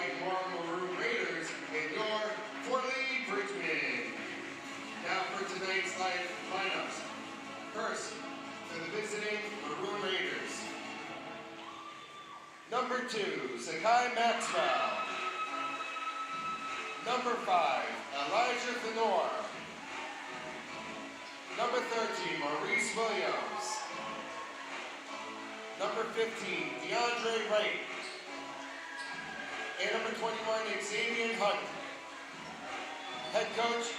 Dwight and Morrow Raiders and your Fort Lee Bridgman. Now for tonight's lineups. First, for the visiting Maroon Raiders. Number 2, Sakai Maxwell. Number 5, Elijah Fenor. Number 13, Maurice Williams. Number 15, DeAndre Wright. And number 21, Xavier Hunt. Head coach,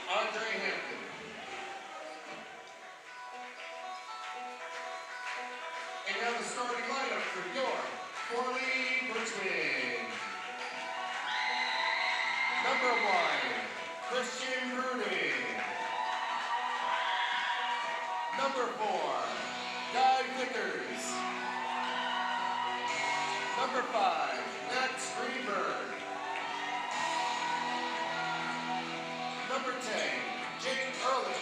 Andre Hampton. And now the starting lineup for your Fort Lee Bridgman. Number 1, Christian Bruning. Number 4, Guy Vickers. Number 5, Max Greenberg. Number 10, Jake Early.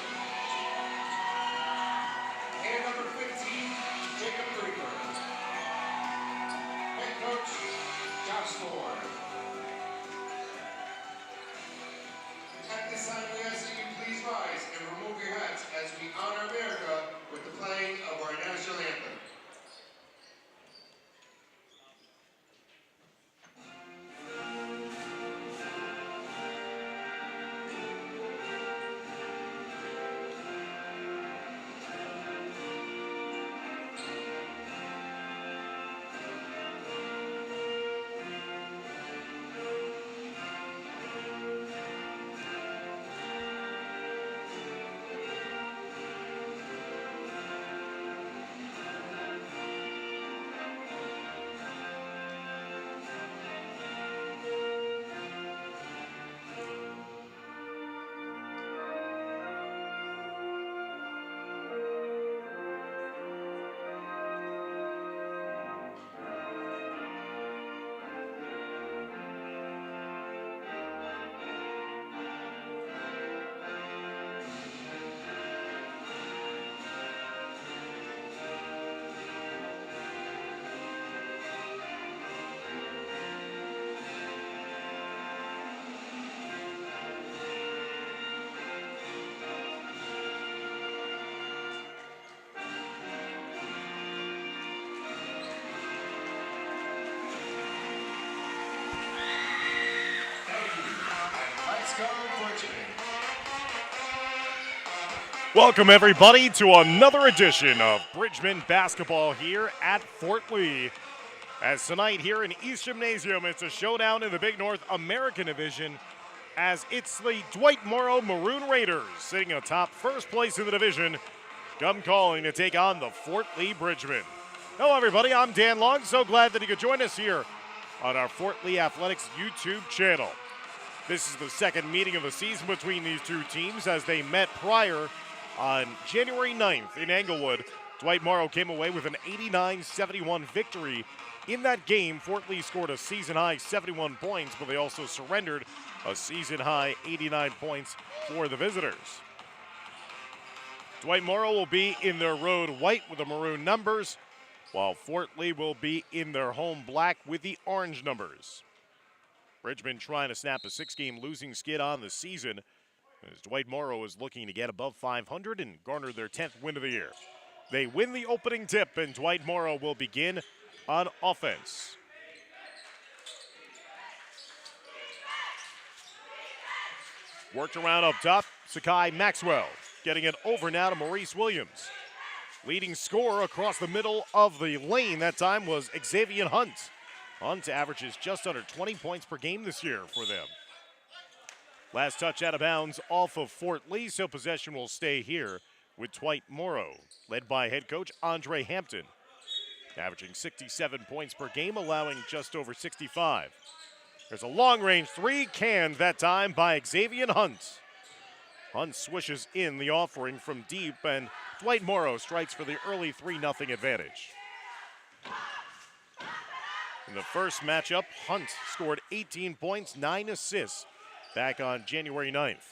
And number 15, Jacob Greenberg. Head coach, Josh Ford. At this time, we ask that you please rise and remove your hats as we honor America with the playing of our national anthem. Welcome, everybody, to another edition of Bridgman basketball here at Fort Lee. As tonight here in East Gymnasium, it's a showdown in the Big North American Division as it's the Dwight Morrow Maroon Raiders sitting atop first place in the division, come calling to take on the Fort Lee Bridgman. Hello, everybody. I'm Dan Long. So glad that you could join us here on our Fort Lee Athletics YouTube channel. This is the second meeting of the season between these two teams as they met prior on January 9th in Englewood. Dwight Morrow came away with an 89-71 victory. In that game, Fort Lee scored a season-high 71 points, but they also surrendered a season-high 89 points for the visitors. Dwight Morrow will be in their road white with the maroon numbers, while Fort Lee will be in their home black with the orange numbers. Bridgman trying to snap a 6-game losing skid on the season, as Dwight Morrow is looking to get above 500 and garner their 10th win of the year. They win the opening tip, and Dwight Morrow will begin on offense. Worked around up top, Sakai Maxwell getting it over now to Maurice Williams. Leading scorer across the middle of the lane that time was Xavier Hunt. Hunt averages just under 20 points per game this year for them. Last touch out of bounds off of Fort Lee, so possession will stay here with Dwight Morrow, led by head coach Andre Hampton, averaging 67 points per game, allowing just over 65. There's a long-range three, canned that time by Xavier Hunt. Hunt swishes in the offering from deep, and Dwight Morrow strikes for the early 3-0 advantage. In the first matchup, Hunt scored 18 points, 9 assists, back on January 9th.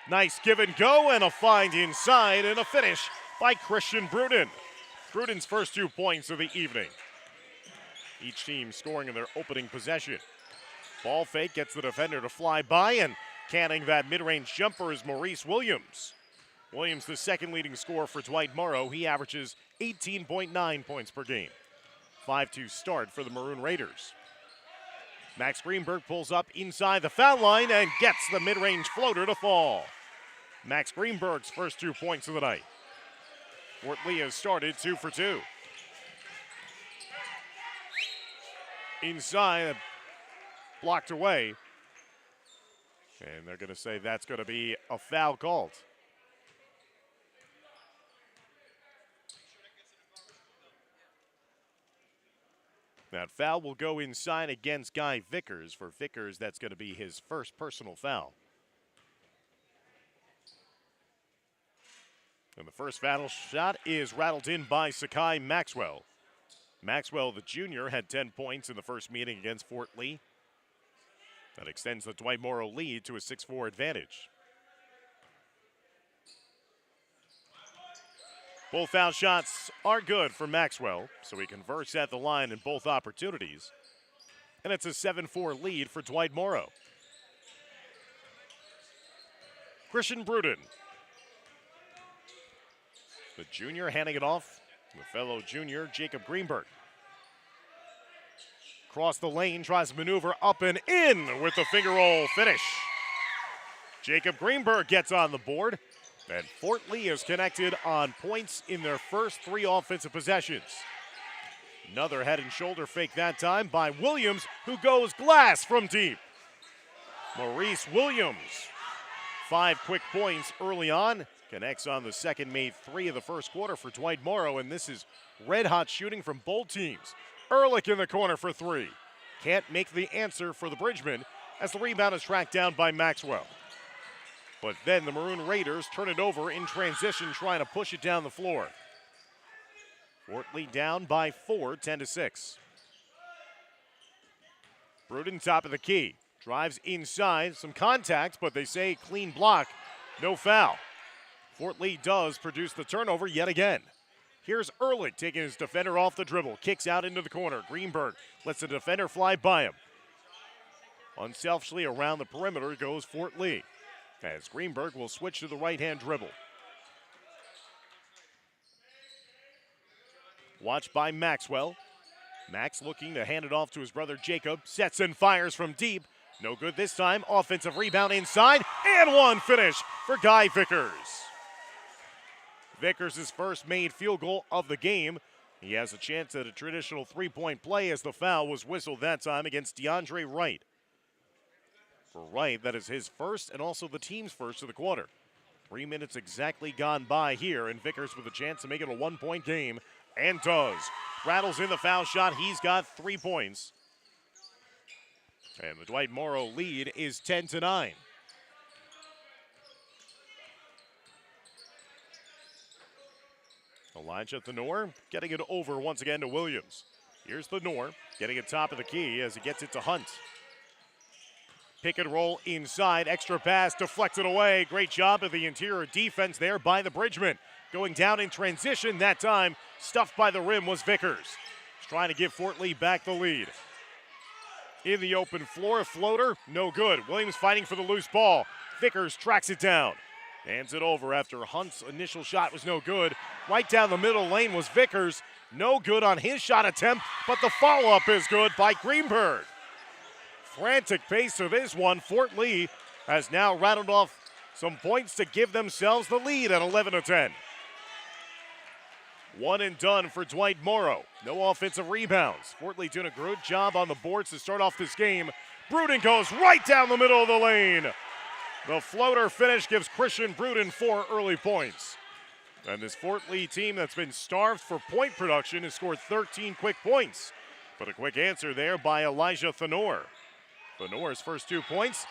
Nice give and go and a find inside and a finish by Christian Brunin. Brunin's first 2 points of the evening. Each team scoring in their opening possession. Ball fake gets the defender to fly by, and canning that mid-range jumper is Maurice Williams. Williams, the second leading scorer for Dwight Morrow. He averages 18.9 points per game. 5-2 start for the Maroon Raiders. Max Greenberg pulls up inside the foul line and gets the mid-range floater to fall. Max Greenberg's first 2 points of the night. Fort Lee has started 2 for 2. Inside, blocked away. And they're going to say that's going to be a foul called. That foul will go inside against Guy Vickers. For Vickers, that's going to be his first personal foul. And the first foul shot is rattled in by Sakai Maxwell. Maxwell, the junior, had 10 points in the first meeting against Fort Lee. That extends the Dwight Morrow lead to a 6-4 advantage. Both foul shots are good for Maxwell, so he converts at the line in both opportunities. And it's a 7-4 lead for Dwight Morrow. Christian Bruden, the junior, handing it off to the fellow junior, Jacob Greenberg. Across the lane, tries to maneuver up and in with the finger roll finish. Jacob Greenberg gets on the board, and Fort Lee is connected on points in their first 3 offensive possessions. Another head and shoulder fake that time by Williams, who goes glass from deep. Maurice Williams, 5 quick points early on. Connects on the second, made 3 of the first quarter for Dwight Morrow, and this is red-hot shooting from both teams. Ehrlich in the corner for 3. Can't make the answer for the Bridgemen as the rebound is tracked down by Maxwell. But then the Maroon Raiders turn it over in transition, trying to push it down the floor. Fort Lee down by 4, 10-6. Bruden top of the key. Drives inside, some contact, but they say clean block, no foul. Fort Lee does produce the turnover yet again. Here's Ehrlich taking his defender off the dribble. Kicks out into the corner. Greenberg lets the defender fly by him. Unselfishly around the perimeter goes Fort Lee, as Greenberg will switch to the right-hand dribble. Watched by Maxwell. Max looking to hand it off to his brother Jacob. Sets and fires from deep. No good this time. Offensive rebound inside. And one finish for Guy Vickers. Vickers' first made field goal of the game. He has a chance at a traditional three-point play as the foul was whistled that time against DeAndre Wright. For Wright, that is his first and also the team's first of the quarter. 3 minutes exactly gone by here, and Vickers with a chance to make it a one-point game, and does. Rattles in the foul shot. He's got 3 points. And the Dwight Morrow lead is 10-9. Elijah Thenor getting it over once again to Williams. Here's Thenor getting it top of the key as he gets it to Hunt. Pick and roll inside, extra pass, deflected away. Great job of the interior defense there by the Bridgemen. Going down in transition, that time stuffed by the rim was Vickers. He's trying to give Fort Lee back the lead. In the open floor, floater, no good. Williams fighting for the loose ball. Vickers tracks it down. Hands it over after Hunt's initial shot was no good. Right down the middle lane was Vickers. No good on his shot attempt, but the follow-up is good by Greenberg. Frantic pace to this one. Fort Lee has now rattled off some points to give themselves the lead at 11-10. One and done for Dwight Morrow. No offensive rebounds. Fort Lee doing a good job on the boards to start off this game. Bruden goes right down the middle of the lane. The floater finish gives Christian Bruden 4 early points. And this Fort Lee team that's been starved for point production has scored 13 quick points. But a quick answer there by Elijah Thenor. Thenor's first 2 points.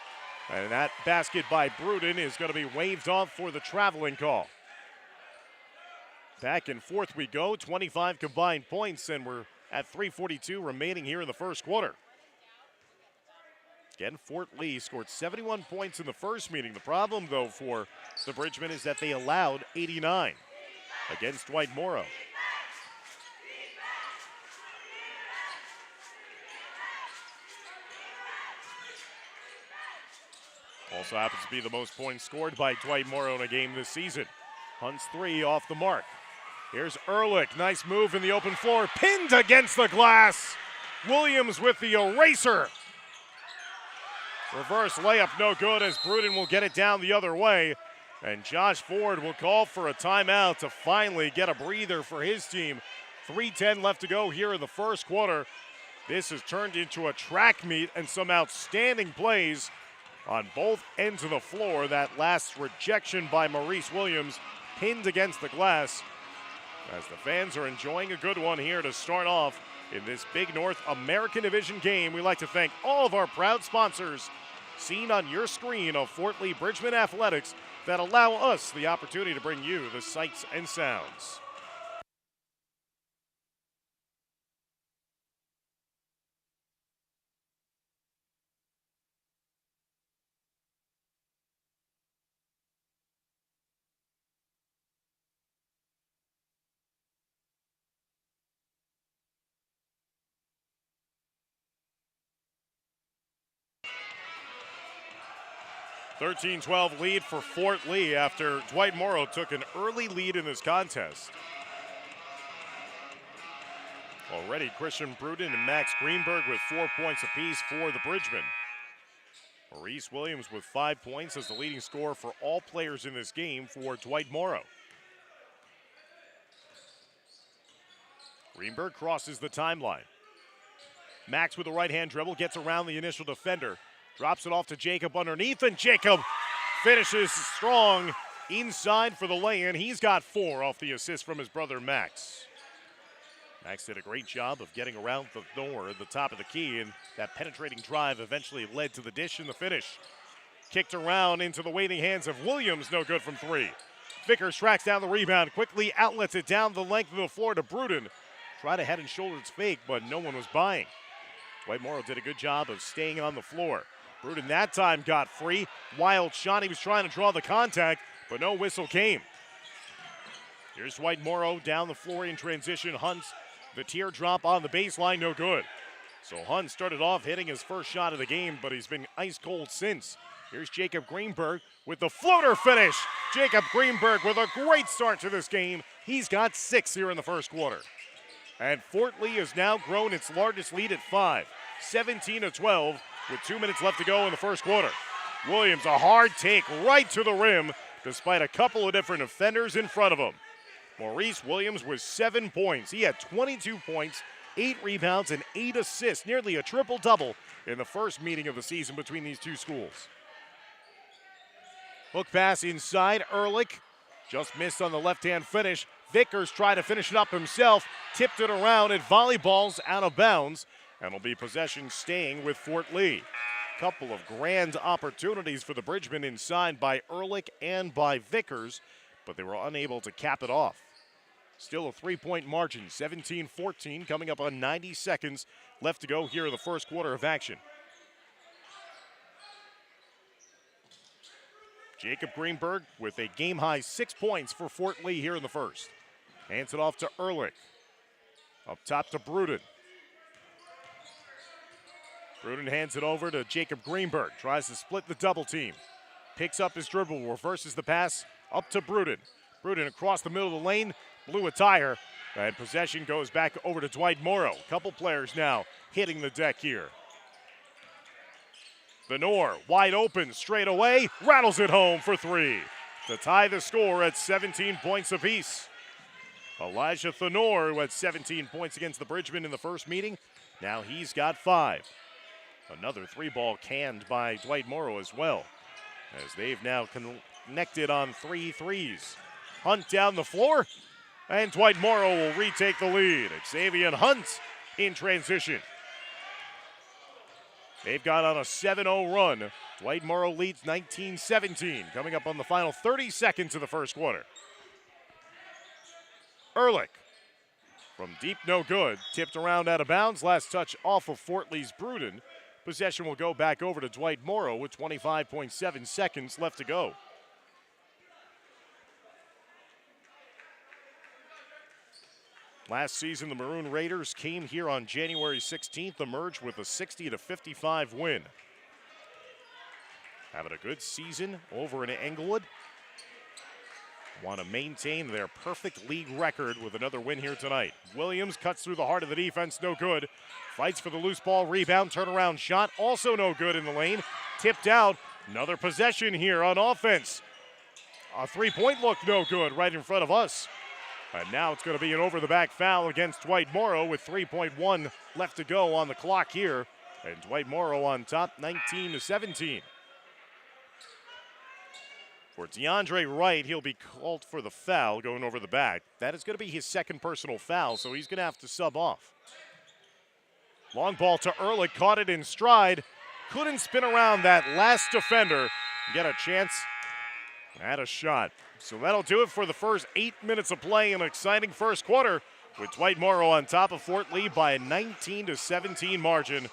And that basket by Bruden is going to be waved off for the traveling call. Back and forth we go. 25 combined points, and we're at 3:42 remaining here in the first quarter. Again, Fort Lee scored 71 points in the first meeting. The problem, though, for the Bridgemen is that they allowed 89 against Dwight Morrow. Also happens to be the most points scored by Dwight Morrow in a game this season. Hunt's 3 off the mark. Here's Ehrlich, nice move in the open floor, pinned against the glass. Williams with the eraser. Reverse layup, no good, as Bruden will get it down the other way. And Josh Ford will call for a timeout to finally get a breather for his team. 3:10 left to go here in the first quarter. This has turned into a track meet and some outstanding plays on both ends of the floor. That last rejection by Maurice Williams, pinned against the glass, as the fans are enjoying a good one here to start off in this Big North American Division game. We'd like to thank all of our proud sponsors seen on your screen of Fort Lee Bridgman Athletics that allow us the opportunity to bring you the sights and sounds. (13-12) lead for Fort Lee after Dwight Morrow took an early lead in this contest. Already Christian Bruden and Max Greenberg with 4 points apiece for the Bridgemen. Maurice Williams with 5 points as the leading scorer for all players in this game for Dwight Morrow. Greenberg crosses the timeline. Max with a right-hand dribble gets around the initial defender. Drops it off to Jacob underneath, and Jacob finishes strong inside for the lay-in. He's got 4 off the assist from his brother Max. Max did a great job of getting around the door at the top of the key, and that penetrating drive eventually led to the dish and the finish. Kicked around into the waiting hands of Williams, no good from 3. Vickers tracks down the rebound, quickly outlets it down the length of the floor to Bruden. Tried a head and shoulders fake, but no one was buying. Dwight Morrow did a good job of staying on the floor. Bruden that time got free. Wild shot. He was trying to draw the contact, but no whistle came. Here's Dwight Morrow down the floor in transition. Hunt, the teardrop on the baseline, no good. So Hunt started off hitting his first shot of the game, but he's been ice cold since. Here's Jacob Greenberg with the floater finish. Jacob Greenberg with a great start to this game. He's got 6 here in the first quarter. And Fort Lee has now grown its largest lead at 5, 17-12. With 2 minutes left to go in the first quarter. Williams, a hard take right to the rim, despite a couple of different defenders in front of him. Maurice Williams with 7 points. He had 22 points, 8 rebounds, and 8 assists, nearly a triple-double in the first meeting of the season between these two schools. Hook pass inside, Ehrlich just missed on the left-hand finish. Vickers tried to finish it up himself, tipped it around, and volleyballs out of bounds. And will be possession staying with Fort Lee. Couple of grand opportunities for the Bridgemen inside by Ehrlich and by Vickers, but they were unable to cap it off. Still a 3-point margin, 17-14, coming up on 90 seconds left to go here in the first quarter of action. Jacob Greenberg with a game-high 6 points for Fort Lee here in the first. Hands it off to Ehrlich. Up top to Bruden. Bruden hands it over to Jacob Greenberg. Tries to split the double team. Picks up his dribble, reverses the pass up to Bruden. Bruden across the middle of the lane, blew a tire, and possession goes back over to Dwight Morrow. Couple players now hitting the deck here. Thenor, wide open, straight away, rattles it home for 3 to tie the score at 17 points apiece. Elijah Thenor, who had 17 points against the Bridgemen in the first meeting, now he's got 5. Another 3-ball canned by Dwight Morrow as well, as they've now connected on 3 threes. Hunt down the floor, and Dwight Morrow will retake the lead. Xavier Hunt in transition. They've got on a 7-0 run. Dwight Morrow leads 19-17, coming up on the final 30 seconds of the first quarter. Ehrlich from deep, no good. Tipped around out of bounds. Last touch off of Fort Lee's Bruden. Possession will go back over to Dwight Morrow with 25.7 seconds left to go. Last season, the Maroon Raiders came here on January 16th, emerged with a 60-55 win. having a good season over in Englewood. Want to maintain their perfect league record with another win here tonight. Williams cuts through the heart of the defense, no good. Fights for the loose ball, rebound, turnaround shot, also no good in the lane. Tipped out, another possession here on offense. A three-point look, no good, right in front of us. And now it's going to be an over-the-back foul against Dwight Morrow with 3.1 left to go on the clock here. And Dwight Morrow on top, 19-17. For DeAndre Wright, he'll be called for the foul going over the back. That is going to be his second personal foul, so he's going to have to sub off. Long ball to Ehrlich, caught it in stride. Couldn't spin around that last defender. Get a chance at a shot. So that'll do it for the first 8 minutes of play in an exciting first quarter with Dwight Morrow on top of Fort Lee by a 19-17 margin.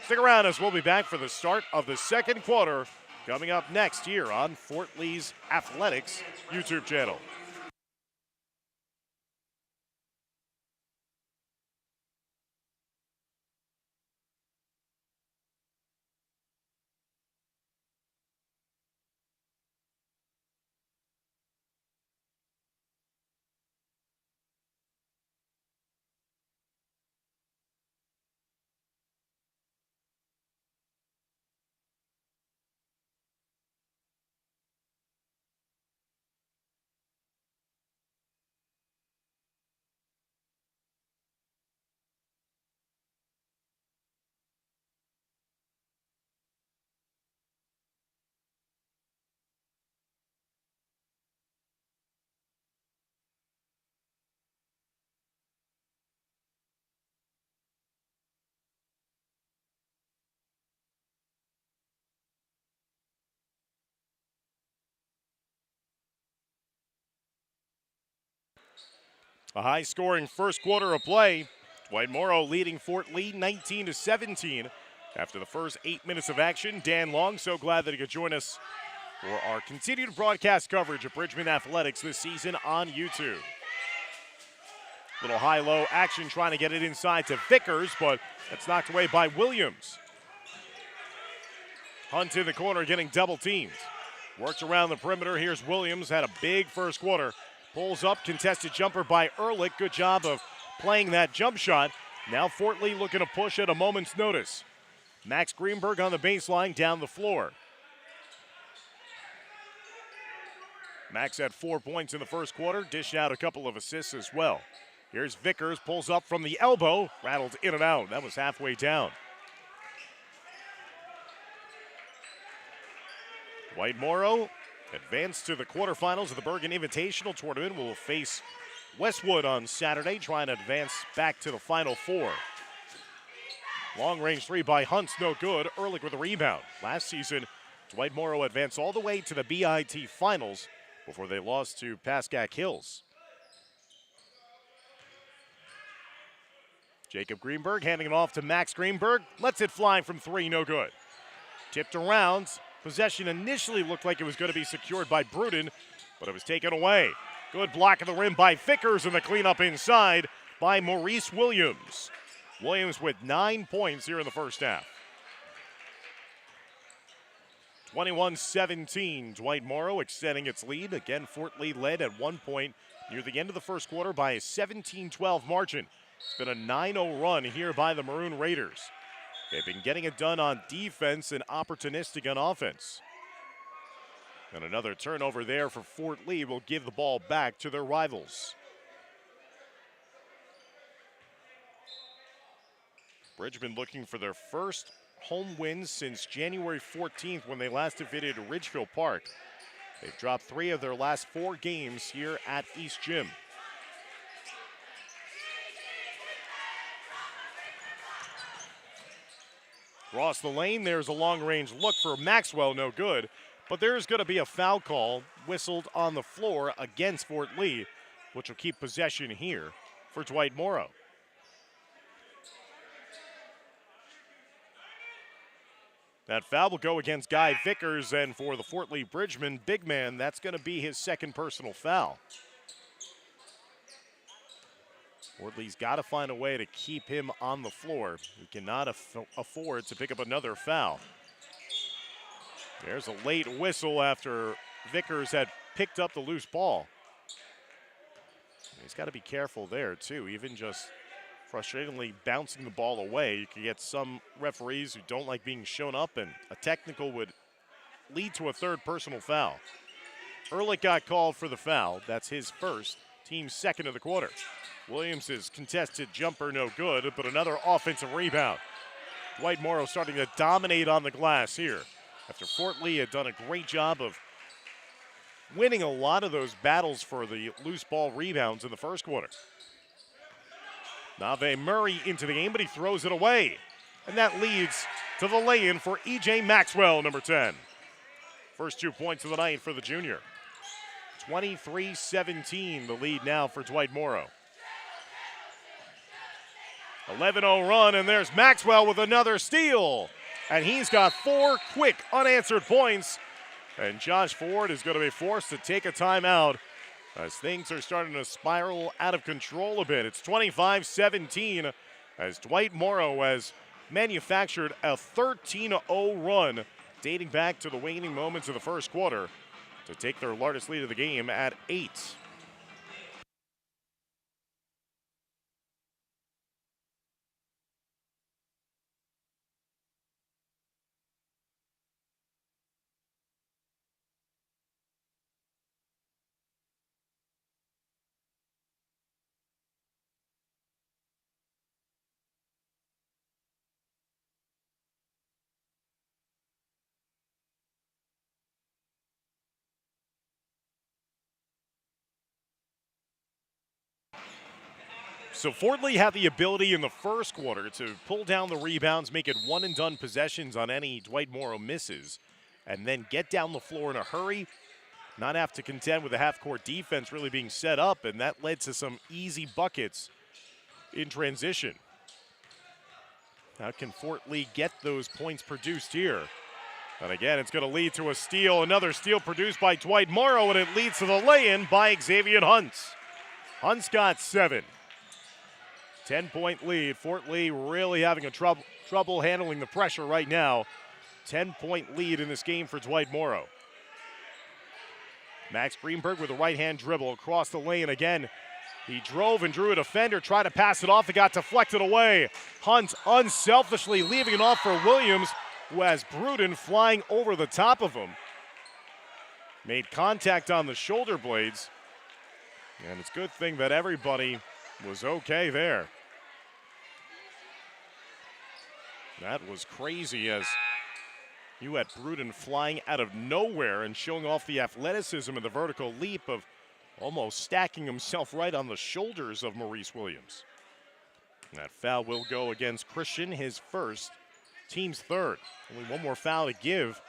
Stick around as we'll be back for the start of the second quarter coming up next here on Fort Lee's Athletics YouTube channel. A high-scoring first quarter of play. Dwight Morrow leading Fort Lee 19-17. After the first 8 minutes of action, Dan Long, so glad that he could join us for our continued broadcast coverage of Bridgman Athletics this season on YouTube. Little high-low action trying to get it inside to Vickers, but that's knocked away by Williams. Hunt in the corner getting double teamed. Works around the perimeter. Here's Williams, had a big first quarter. Pulls up, contested jumper by Ehrlich. Good job of playing that jump shot. Now Fort Lee looking to push at a moment's notice. Max Greenberg on the baseline, down the floor. Max had 4 points in the first quarter, dished out a couple of assists as well. Here's Vickers, pulls up from the elbow, rattled in and out. That was halfway down. Dwight Morrow advanced to the quarterfinals of the Bergen Invitational Tournament. Will face Westwood on Saturday, trying to advance back to the Final Four. Long-range three by Hunt's no good. Ehrlich with a rebound. Last season, Dwight Morrow advanced all the way to the BIT Finals before they lost to Pascack Hills. Jacob Greenberg handing it off to Max Greenberg. Lets it fly from three, no good. Tipped around. Possession initially looked like it was going to be secured by Bruden, but it was taken away. Good block of the rim by Vickers, and the cleanup inside by Maurice Williams. Williams with 9 points here in the first half. 21-17, Dwight Morrow extending its lead. Again, Fort Lee led at 1 point near the end of the first quarter by a 17-12 margin. It's been a 9-0 run here by the Maroon Raiders. They've been getting it done on defense and opportunistic on offense. And another turnover there for Fort Lee will give the ball back to their rivals. Bridgman looking for their first home win since January 14th when they last defeated Ridgefield Park. They've dropped 3 of their last 4 games here at East Gym. Across the lane, there's a long-range look for Maxwell, no good. But there's going to be a foul call whistled on the floor against Fort Lee, which will keep possession here for Dwight Morrow. That foul will go against Guy Vickers, and for the Fort Lee Bridgman big man, that's going to be his second personal foul. Fort Lee's got to find a way to keep him on the floor. He cannot afford to pick up another foul. There's a late whistle after Vickers had picked up the loose ball. He's got to be careful there, too. Even just frustratingly bouncing the ball away, you can get some referees who don't like being shown up, and a technical would lead to a third personal foul. Ehrlich got called for the foul. That's his first, team's second of the quarter. Williams' contested jumper no good, but another offensive rebound. Dwight Morrow starting to dominate on the glass here, after Fort Lee had done a great job of winning a lot of those battles for the loose ball rebounds in the first quarter. Nave Murray into the game, but he throws it away. And that leads to the lay-in for E.J. Maxwell, number 10. First 2 points of the night for the junior. 23-17, the lead now for Dwight Morrow. 11-0 run, and there's Maxwell with another steal. And he's got 4 quick unanswered points. And Josh Ford is going to be forced to take a timeout as things are starting to spiral out of control a bit. It's 25-17 as Dwight Morrow has manufactured a 13-0 run dating back to the waning moments of the first quarter to take their largest lead of the game at 8. So Fort Lee had the ability in the first quarter to pull down the rebounds, make it one-and-done possessions on any Dwight Morrow misses, and then get down the floor in a hurry, not have to contend with the half-court defense really being set up, and that led to some easy buckets in transition. How can Fort Lee get those points produced here? And again, it's going to lead to a steal, another steal produced by Dwight Morrow, and it leads to the lay-in by Xavier Hunt. Hunt's got 7. 10-point lead. Fort Lee really having a trouble handling the pressure right now. 10-point lead in this game for Dwight Morrow. Max Greenberg with a right-hand dribble across the lane again. He drove and drew a defender, tried to pass it off. It got deflected away. Hunt unselfishly leaving it off for Williams, who has Bruden flying over the top of him. Made contact on the shoulder blades. And it's a good thing that everybody was okay there. That was crazy as you had Bruden flying out of nowhere and showing off the athleticism and the vertical leap of almost stacking himself right on the shoulders of Maurice Williams. That foul will go against Christian, his first, team's third. Only one more foul to give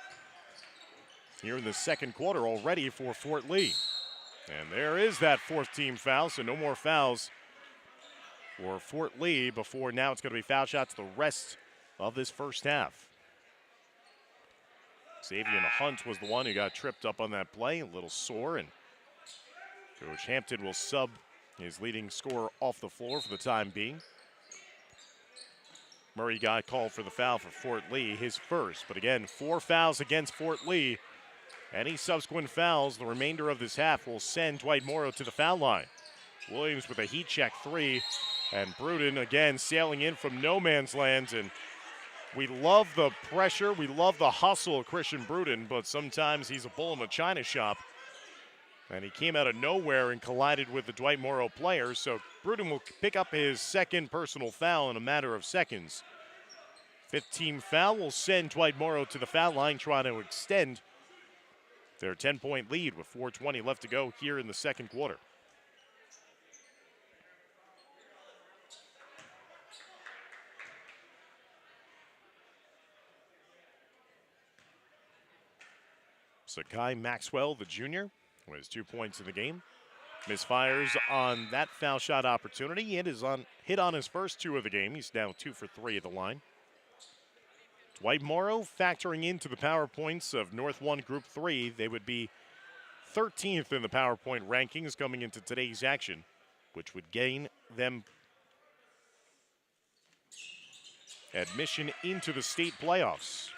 here in the second quarter already for Fort Lee. And there is that fourth team foul, so no more fouls for Fort Lee before now it's going to be foul shots the rest of this first half. Xavier Hunt was the one who got tripped up on that play, a little sore, and Coach Hampton will sub his leading scorer off the floor for the time being. Murray got called for the foul for Fort Lee, his first, but again, 4 fouls against Fort Lee. Any subsequent fouls, the remainder of this half will send Dwight Morrow to the foul line. Williams with a heat check 3, and Bruden again sailing in from no man's land. And we love the pressure, we love the hustle of Christian Bruden, but sometimes he's a bull in a china shop. And he came out of nowhere and collided with the Dwight Morrow players, so Bruden will pick up his second personal foul in a matter of seconds. 5th team foul will send Dwight Morrow to the foul line, trying to extend their 10-point lead with 4:20 left to go here in the second quarter. Sakai Maxwell, the junior, with 2 points in the game. Misfires on that foul shot opportunity. It is hit on his first 2 of the game. He's now 2 for 3 at the line. Dwight Morrow factoring into the power points of North 1 Group 3. They would be 13th in the power point rankings coming into today's action, which would gain them admission into the state playoffs.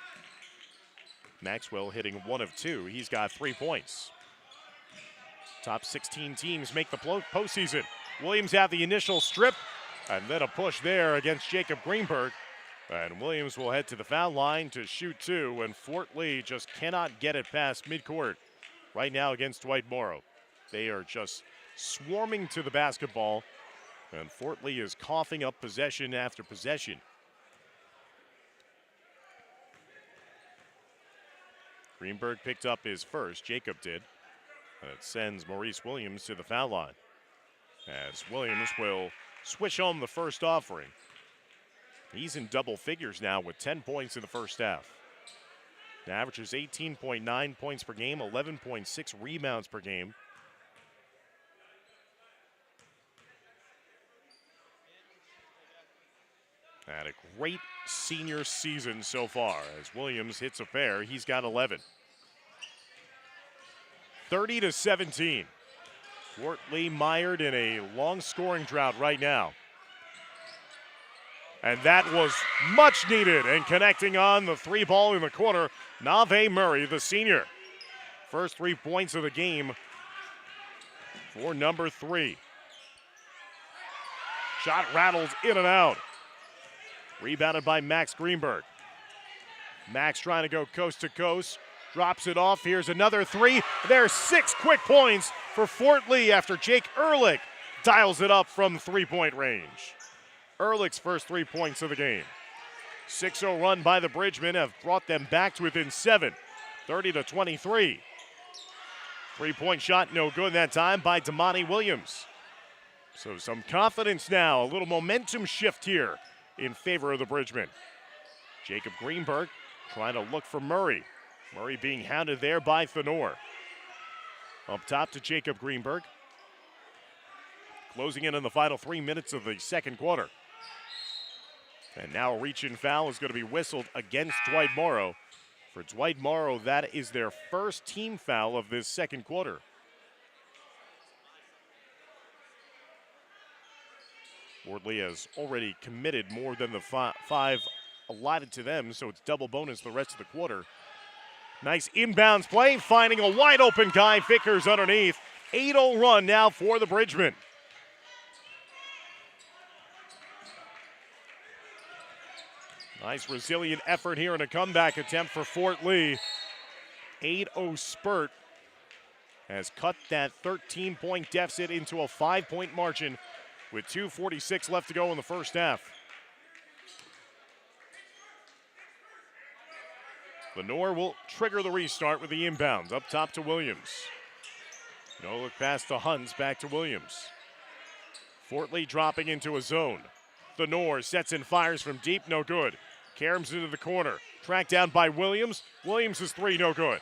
Maxwell hitting 1 of 2. He's got 3 points. Top 16 teams make the postseason. Williams had the initial strip, and then a push there against Jacob Greenberg. And Williams will head to the foul line to shoot 2, and Fort Lee just cannot get it past midcourt right now against Dwight Morrow. They are just swarming to the basketball, and Fort Lee is coughing up possession after possession. Greenberg picked up his first, Jacob did. And it sends Maurice Williams to the foul line, as Williams will switch home the first offering. He's in double figures now with 10 points in the first half. He averages 18.9 points per game, 11.6 rebounds per game. Had a great senior season so far as Williams hits a pair. He's got 11. 30-17. Fort Lee mired in a long scoring drought right now. And that was much needed, and connecting on the 3 ball in the corner, Nave Murray, the senior. First 3 points of the game for number 3. Shot rattles in and out. Rebounded by Max Greenberg. Max trying to go coast to coast. Drops it off. Here's another 3. There's 6 quick points for Fort Lee after Jake Ehrlich dials it up from 3-point range. Ehrlich's first 3 points of the game. 6-0 run by the Bridgemen have brought them back to within 7. 30-23. 3-point shot no good that time by Damani Williams. So some confidence now. A little momentum shift here in favor of the Bridgemen. Jacob Greenberg trying to look for Murray. Murray being hounded there by Thenor. Up top to Jacob Greenberg. Closing in on the final 3 minutes of the second quarter. And now a reach-in foul is going to be whistled against Dwight Morrow. For Dwight Morrow, that is their first team foul of this second quarter. Fort Lee has already committed more than the 5 allotted to them, so it's double bonus the rest of the quarter. Nice inbounds play, finding a wide open guy. Vickers underneath. 8-0 run now for the Bridgemen. Nice resilient effort here in a comeback attempt for Fort Lee. 8-0 spurt has cut that 13-point deficit into a 5-point margin with 2:46 left to go in the first half. Lenore will trigger the restart with the inbounds. Up top to Williams. No look past the Huns, back to Williams. Fort Lee dropping into a zone. Lenore sets and fires from deep, no good. Caroms into the corner. Tracked down by Williams. Williams is 3, no good.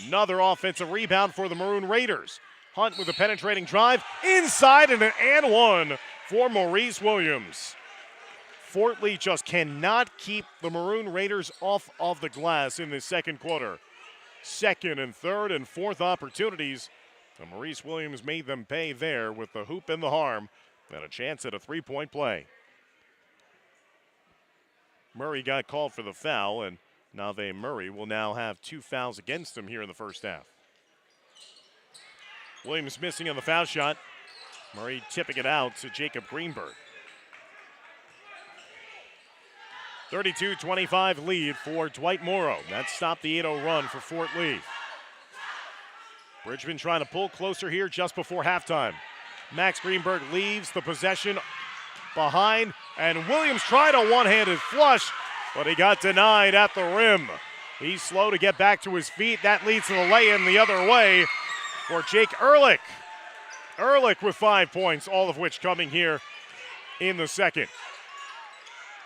Another offensive rebound for the Maroon Raiders. Hunt with a penetrating drive. Inside and an and 1 for Maurice Williams. Fort Lee just cannot keep the Maroon Raiders off of the glass in this second quarter. Second and third and fourth opportunities. And Maurice Williams made them pay there with the hoop and the harm and a chance at a 3-point play. Murray got called for the foul, and Nave Murray will now have 2 fouls against him here in the first half. Williams missing on the foul shot. Murray tipping it out to Jacob Greenberg. 32-25 lead for Dwight Morrow. That stopped the 8-0 run for Fort Lee. Bridgeman trying to pull closer here just before halftime. Max Greenberg leaves the possession behind, and Williams tried a one-handed flush, but he got denied at the rim. He's slow to get back to his feet. That leads to the lay-in the other way for Jake Ehrlich. Ehrlich with 5 points, all of which coming here in the second.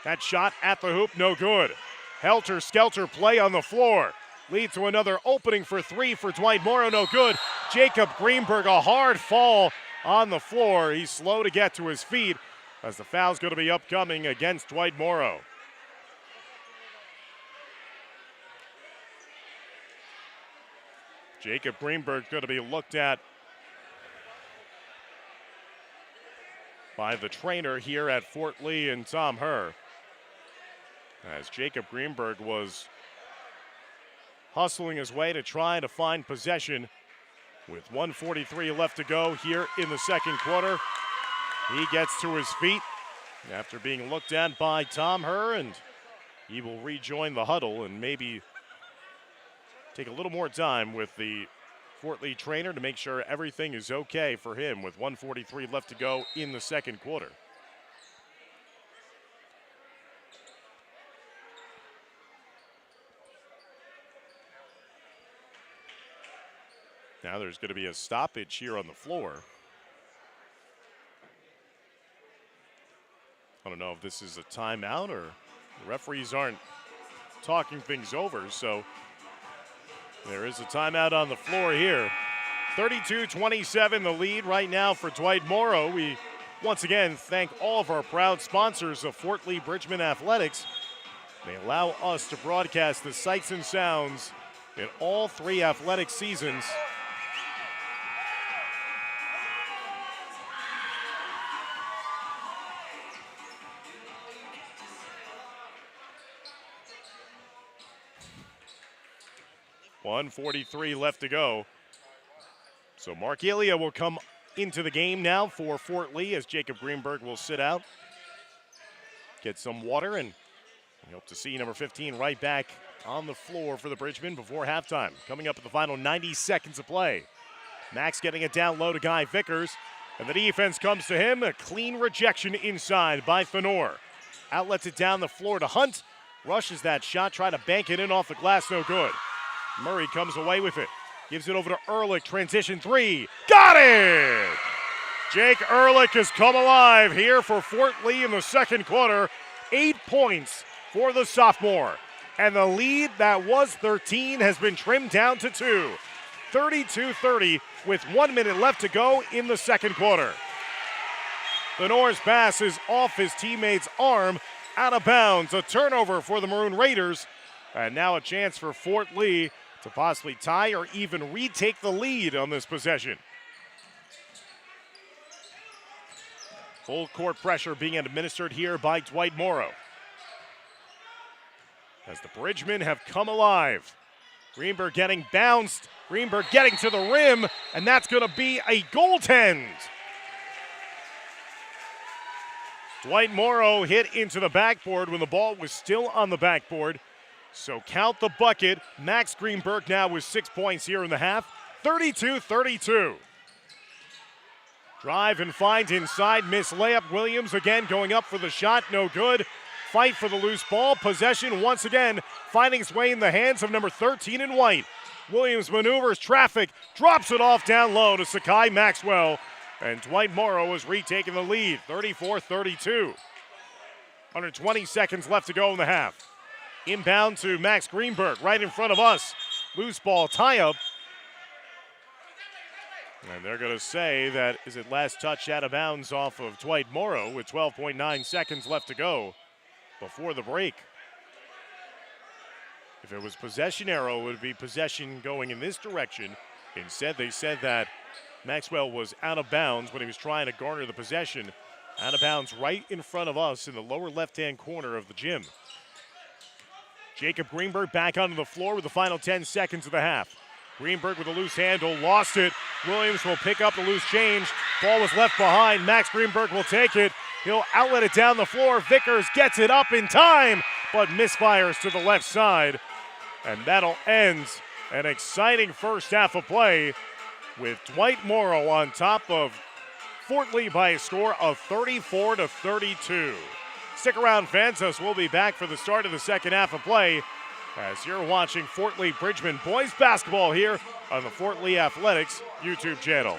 That shot at the hoop, no good. Helter-skelter play on the floor. Lead to another opening for 3 for Dwight Morrow, no good. Jacob Greenberg, a hard fall on the floor. He's slow to get to his feet as the foul's going to be upcoming against Dwight Morrow. Jacob Greenberg going to be looked at by the trainer here at Fort Lee and Tom Herr, as Jacob Greenberg was hustling his way to try to find possession with 1:43 left to go here in the second quarter. He gets to his feet after being looked at by Tom Herr, and he will rejoin the huddle and maybe take a little more time with the Fort Lee trainer to make sure everything is okay for him with 1:43 left to go in the second quarter. Now there's going to be a stoppage here on the floor. I don't know if this is a timeout or the referees aren't talking things over, so there is a timeout on the floor here. 32-27 the lead right now for Dwight Morrow. We once again thank all of our proud sponsors of Fort Lee Bridgman Athletics. They allow us to broadcast the sights and sounds in all three athletic seasons. .143 left to go. So Mark Elia will come into the game now for Fort Lee as Jacob Greenberg will sit out, get some water, and we hope to see number 15 right back on the floor for the Bridgemen before halftime. Coming up at the final 90 seconds of play. Max getting it down low to Guy Vickers, and the defense comes to him. A clean rejection inside by Fenor. Outlets it down the floor to Hunt. Rushes that shot, trying to bank it in off the glass, no good. Murray comes away with it. Gives it over to Ehrlich, transition three. Got it! Jake Ehrlich has come alive here for Fort Lee in the second quarter. 8 points for the sophomore. And the lead that was 13 has been trimmed down to 2. 32-30 with 1 minute left to go in the second quarter. Fenor's pass is off his teammate's arm, out of bounds. A turnover for the Maroon Raiders. And now a chance for Fort Lee to possibly tie or even retake the lead on this possession. Full court pressure being administered here by Dwight Morrow. As the Bridgemen have come alive. Greenberg getting bounced. Greenberg getting to the rim, and that's going to be a goaltend. Dwight Morrow hit into the backboard when the ball was still on the backboard. So count the bucket. Max Greenberg now with 6 points here in the half. 32-32. Drive and find inside. Miss layup. Williams again going up for the shot. No good. Fight for the loose ball. Possession once again finding its way in the hands of number 13 in white. Williams maneuvers traffic. Drops it off down low to Sakai Maxwell. And Dwight Morrow has retaken the lead. 34-32. Under 20 seconds left to go in the half. Inbound to Max Greenberg right in front of us. Loose ball tie-up. And they're going to say that is it last touch out of bounds off of Dwight Morrow with 12.9 seconds left to go before the break. If it was possession arrow, it would be possession going in this direction. Instead, they said that Maxwell was out of bounds when he was trying to garner the possession. Out of bounds right in front of us in the lower left-hand corner of the gym. Jacob Greenberg back onto the floor with the final 10 seconds of the half. Greenberg with a loose handle, lost it. Williams will pick up the loose change. Ball was left behind. Max Greenberg will take it. He'll outlet it down the floor. Vickers gets it up in time, but misfires to the left side. And that'll end an exciting first half of play with Dwight Morrow on top of Fort Lee by a score of 34-32. Stick around, fans, as we'll be back for the start of the second half of play as you're watching Fort Lee Bridgman boys basketball here on the Fort Lee Athletics YouTube channel.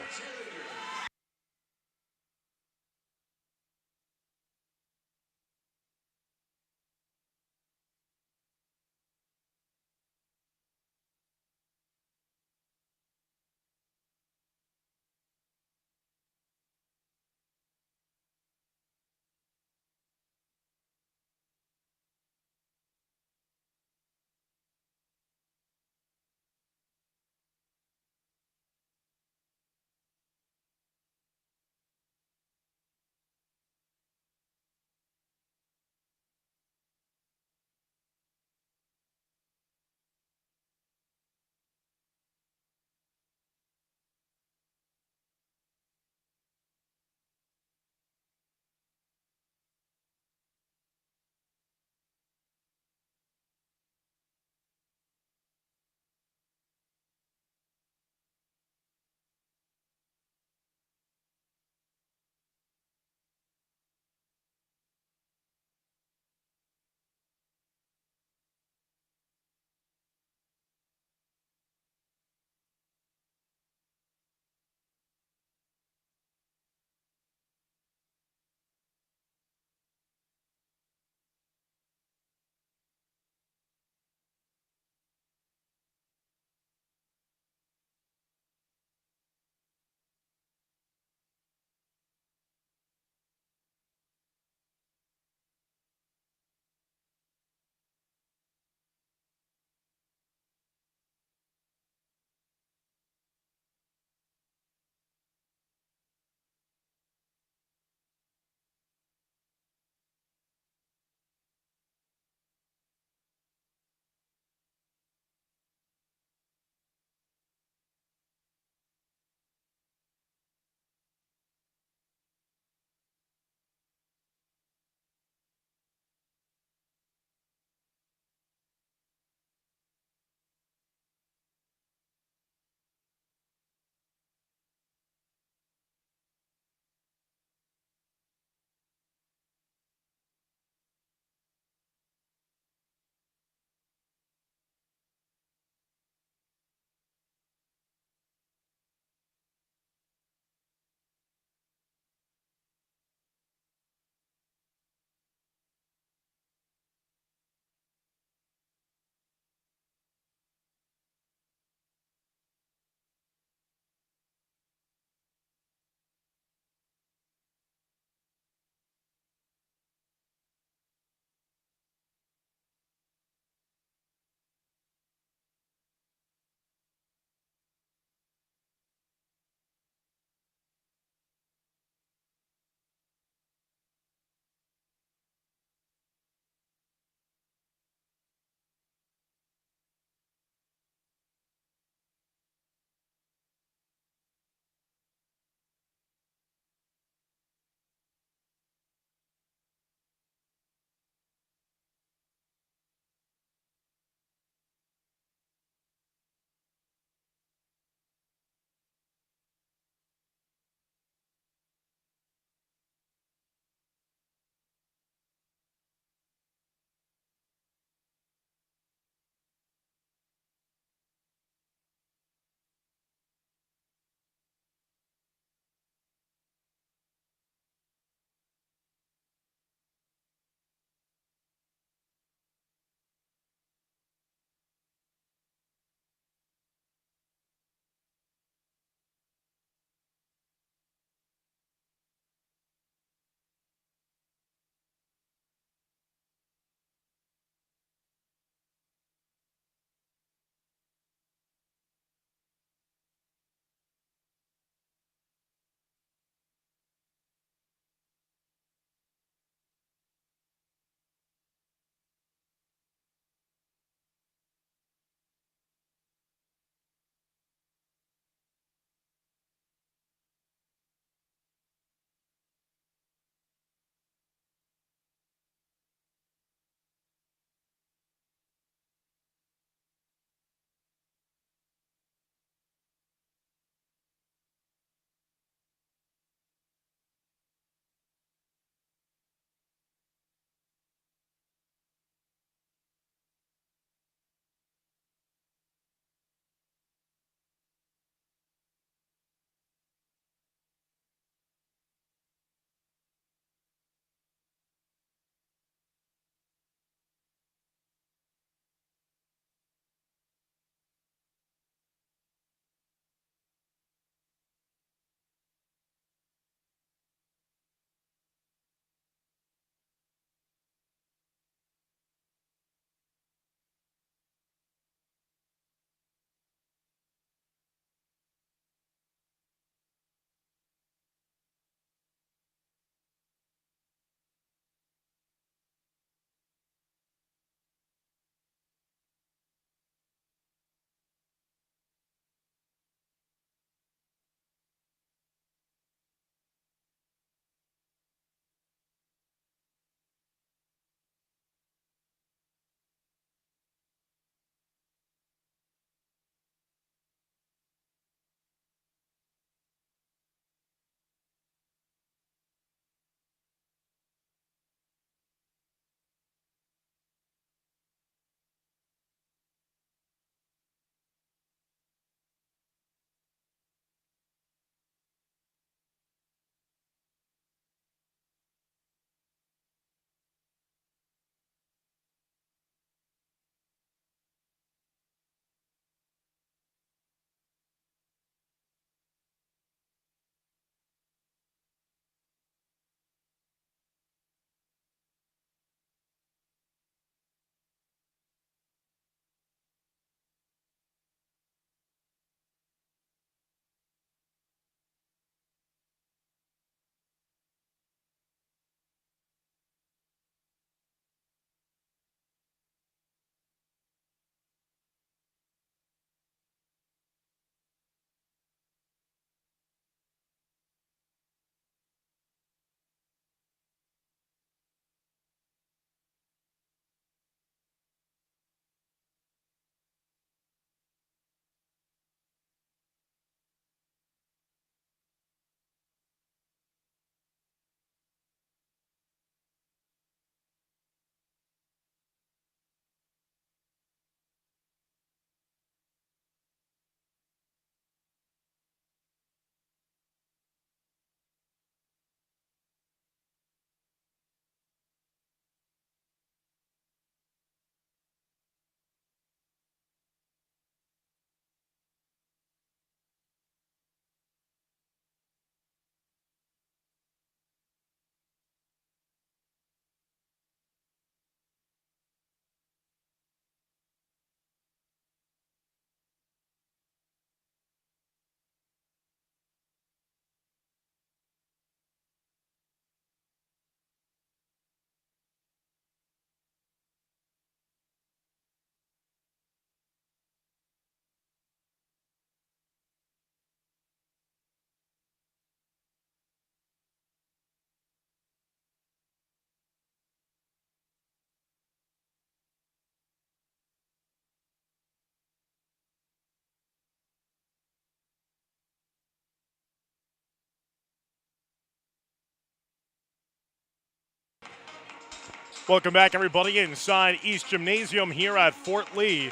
Welcome back, everybody, inside East Gymnasium here at Fort Lee.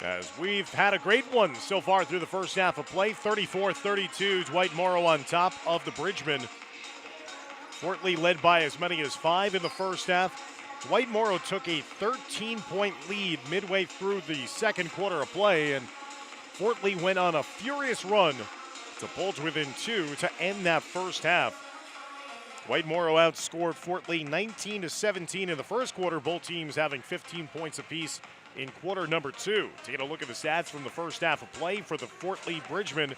As we've had a great one so far through the first half of play, 34-32, Dwight Morrow on top of the Bridgmen. Fort Lee led by as many as 5 in the first half. Dwight Morrow took a 13-point lead midway through the second quarter of play, and Fort Lee went on a furious run to pull to within 2 to end that first half. Dwight Morrow outscored Fort Lee 19-17 in the first quarter, both teams having 15 points apiece in quarter number 2. Taking a look at the stats from the first half of play for the Fort Lee Bridgmen,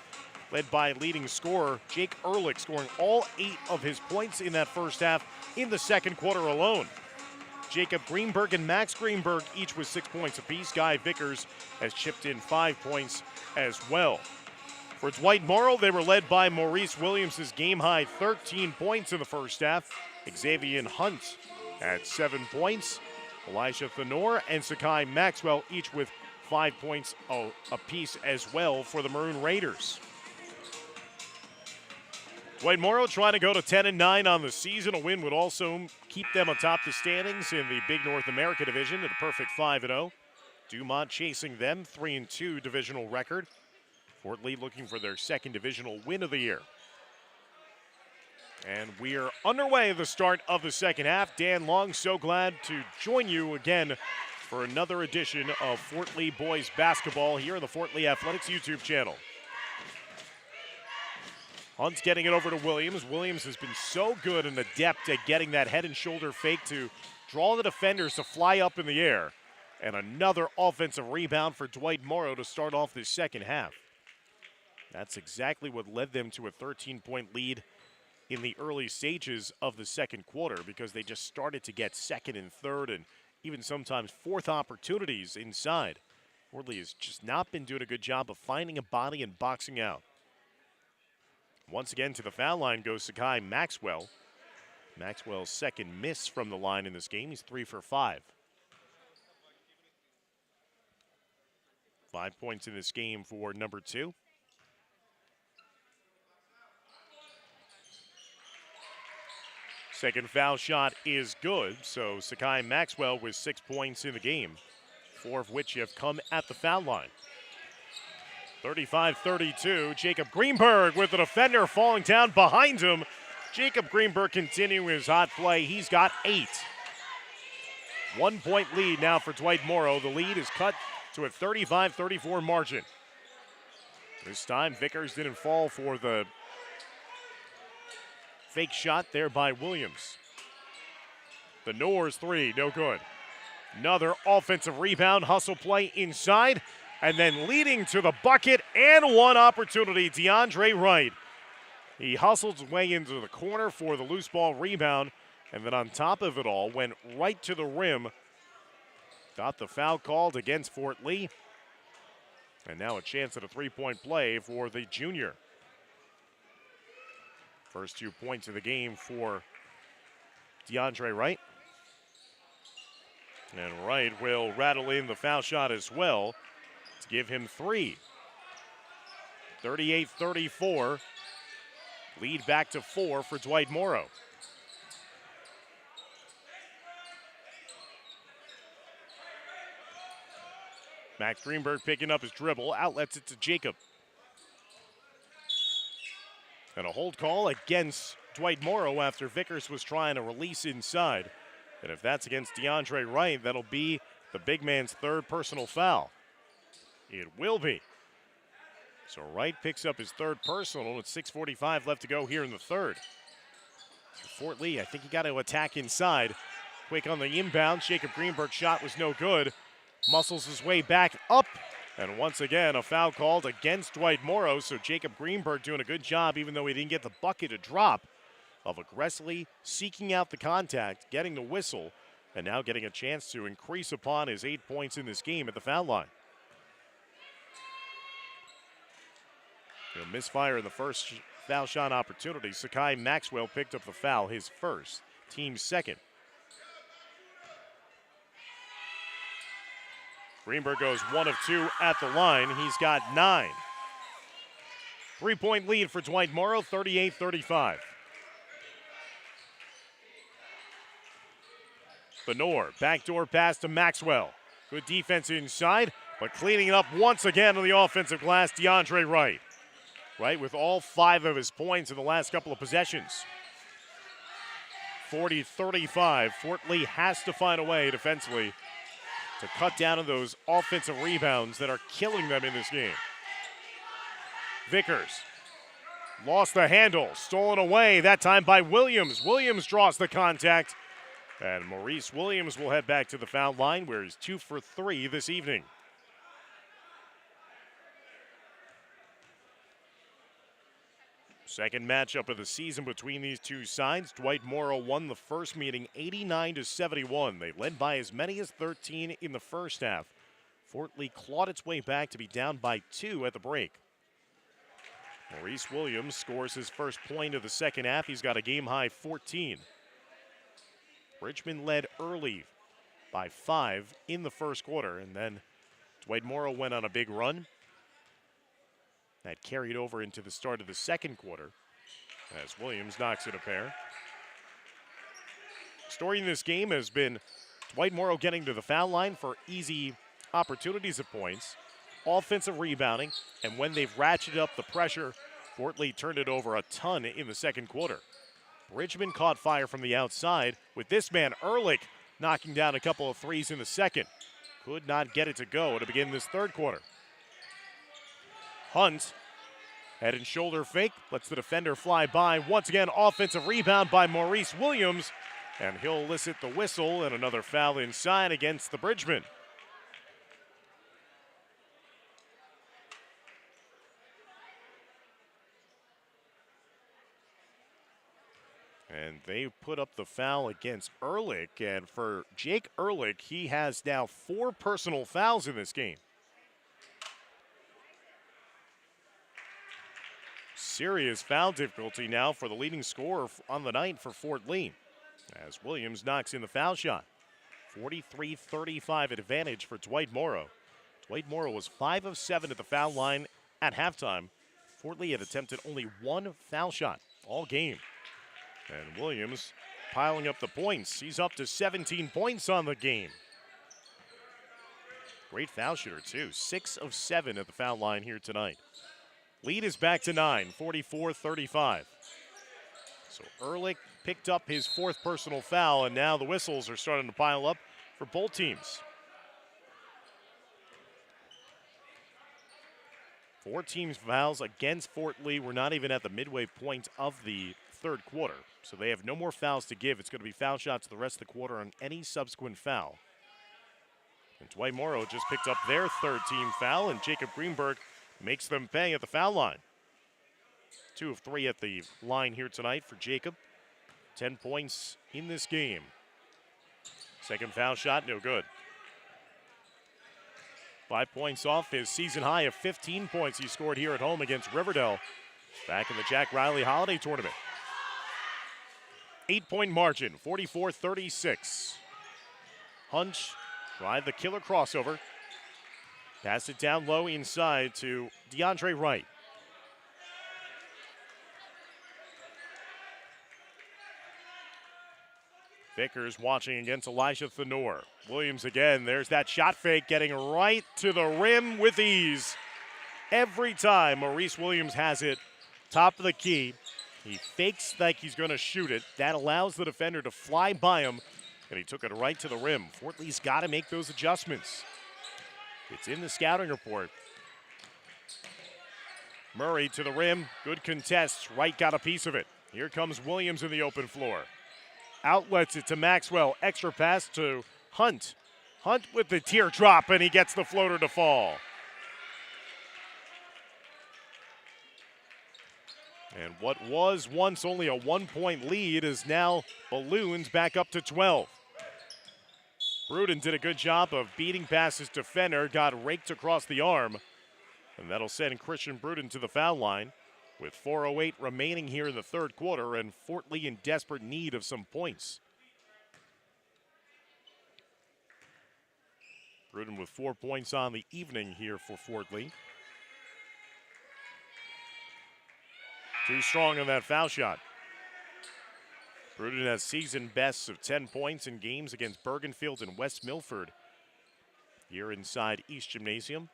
led by leading scorer Jake Ehrlich, scoring all 8 of his points in that first half in the second quarter alone. Jacob Greenberg and Max Greenberg each with 6 points apiece. Guy Vickers has chipped in 5 points as well. For Dwight Morrow, they were led by Maurice Williams' game-high 13 points in the first half. Xavier Hunt at 7 points. Elijah Thenor and Sakai Maxwell each with 5 points apiece as well for the Maroon Raiders. Dwight Morrow trying to go to 10-9 on the season. A win would also keep them atop the standings in the Big North America division at a perfect 5-0. Dumont chasing them, 3-2 divisional record. Fort Lee looking for their second divisional win of the year. And we are underway at the start of the second half. Dan Long, so glad to join you again for another edition of Fort Lee Boys Basketball here on the Fort Lee Athletics YouTube channel. Hunt's getting it over to Williams. Williams has been so good and adept at getting that head and shoulder fake to draw the defenders to fly up in the air. And another offensive rebound for Dwight Morrow to start off this second half. That's exactly what led them to a 13-point lead in the early stages of the second quarter, because they just started to get second and third and even sometimes fourth opportunities inside. Fort Lee has just not been doing a good job of finding a body and boxing out. Once again to the foul line goes Sakai Maxwell. Maxwell's second miss from the line in this game. He's 3 for 5. 5 points in this game for number 2. Second foul shot is good, so Sakai Maxwell with 6 points in the game, 4 of which have come at the foul line. 35-32, Jacob Greenberg with the defender falling down behind him. Jacob Greenberg continuing his hot play. He's got 8. 1 point lead now for Dwight Morrow. The lead is cut to a 35-34 margin. This time Vickers didn't fall for the fake shot there by Williams. The Nor's 3, no good. Another offensive rebound, hustle play inside, and then leading to the bucket and one opportunity, DeAndre Wright. He hustled his way into the corner for the loose ball rebound, and then on top of it all, went right to the rim. Got the foul called against Fort Lee. And now a chance at a 3-point play for the junior. First 2 points of the game for DeAndre Wright. And Wright will rattle in the foul shot as well to give him 3. 38-34. Lead back to 4 for Dwight Morrow. Max Greenberg picking up his dribble, outlets it to Jacob. And a hold call against Dwight Morrow after Vickers was trying to release inside. And if that's against DeAndre Wright, that'll be the big man's 3rd personal foul. It will be. So Wright picks up his 3rd personal with 6:45 left to go here in the 3rd. For Fort Lee, I think he got to attack inside. Quick on the inbound. Jacob Greenberg's shot was no good. Muscles his way back up. And once again, a foul called against Dwight Morrow. So Jacob Greenberg doing a good job, even though he didn't get the bucket to drop, of aggressively seeking out the contact, getting the whistle, and now getting a chance to increase upon his 8 points in this game at the foul line. A misfire in the first foul shot opportunity. Sakai Maxwell picked up the foul, his first, team 2nd. Greenberg goes 1 of 2 at the line. He's got 9. 3-point lead for Dwight Morrow, 38-35. Benor, backdoor pass to Maxwell. Good defense inside, but cleaning it up once again on the offensive glass, DeAndre Wright. Wright with all 5 of his points in the last couple of possessions. 40-35. Fort Lee has to find a way defensively to cut down on those offensive rebounds that are killing them in this game. Vickers lost the handle, stolen away, that time by Williams. Williams draws the contact, and Maurice Williams will head back to the foul line where he's 2 for 3 this evening. Second matchup of the season between these two sides. Dwight Morrow won the first meeting 89-71. They led by as many as 13 in the first half. Fort Lee clawed its way back to be down by 2 at the break. Maurice Williams scores his first point of the second half. He's got a game-high 14. Bridgman led early by 5 in the first quarter, and then Dwight Morrow went on a big run. That carried over into the start of the second quarter as Williams knocks it a pair. Story in this game has been Dwight Morrow getting to the foul line for easy opportunities at points, offensive rebounding, and when they've ratcheted up the pressure, Fort Lee turned it over a ton in the second quarter. Bridgman caught fire from the outside with this man, Ehrlich, knocking down a couple of threes in the second. Could not get it to go to begin this third quarter. Hunt, head and shoulder fake, lets the defender fly by. Once again, offensive rebound by Maurice Williams, and he'll elicit the whistle and another foul inside against the Bridgman. And they put up the foul against Ehrlich, and for Jake Ehrlich, he has now 4 personal fouls in this game. Serious foul difficulty now for the leading scorer on the night for Fort Lee as Williams knocks in the foul shot. 43-35 advantage for Dwight Morrow. Dwight Morrow was 5 of 7 at the foul line at halftime. Fort Lee had attempted only 1 foul shot all game. And Williams piling up the points. He's up to 17 points on the game. Great foul shooter too. 6 of 7 at the foul line here tonight. Lead is back to 9, 44-35. So Ehrlich picked up his 4th personal foul, and now the whistles are starting to pile up for both teams. 4 teams' fouls against Fort Lee. We're not even at the midway point of the third quarter, so they have no more fouls to give. It's going to be foul shots the rest of the quarter on any subsequent foul. And Dwight Morrow just picked up their 3rd team foul, and Jacob Greenberg makes them pay at the foul line. 2 of 3 at the line here tonight for Jacob. 10 points in this game. Second foul shot, no good. 5 points off his season high of 15 points he scored here at home against Riverdale back in the Jack Riley Holiday Tournament. 8-point margin, 44-36. Hunt tried the killer crossover. Pass it down low inside to DeAndre Wright. Vickers watching against Elijah Thenor. Williams again, there's that shot fake, getting right to the rim with ease. Every time Maurice Williams has it, top of the key, he fakes like he's going to shoot it. That allows the defender to fly by him, and he took it right to the rim. Fort Lee's got to make those adjustments. It's in the scouting report. Murray to the rim, good contest. Wright got a piece of it. Here comes Williams in the open floor. Outlets it to Maxwell, extra pass to Hunt. Hunt with the teardrop, and he gets the floater to fall. And what was once only a 1-point lead is now balloons back up to 12. Bruden did a good job of beating past his defender, got raked across the arm, and that'll send Christian Bruden to the foul line with 4:08 remaining here in the third quarter, and Fort Lee in desperate need of some points. Bruden with 4 points on the evening here for Fort Lee. Too strong on that foul shot. Bruden has season bests of 10 points in games against Bergenfield and West Milford here inside East Gymnasium.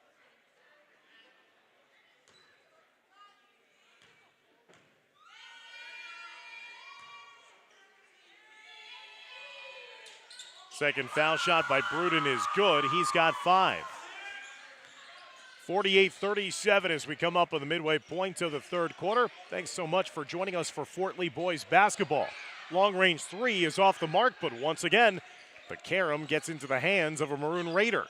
Second foul shot by Bruden is good. He's got 5. 48-37 as we come up on the midway point of the third quarter. Thanks so much for joining us for Fort Lee boys basketball. Long range 3 is off the mark, but once again, the carom gets into the hands of a Maroon Raider.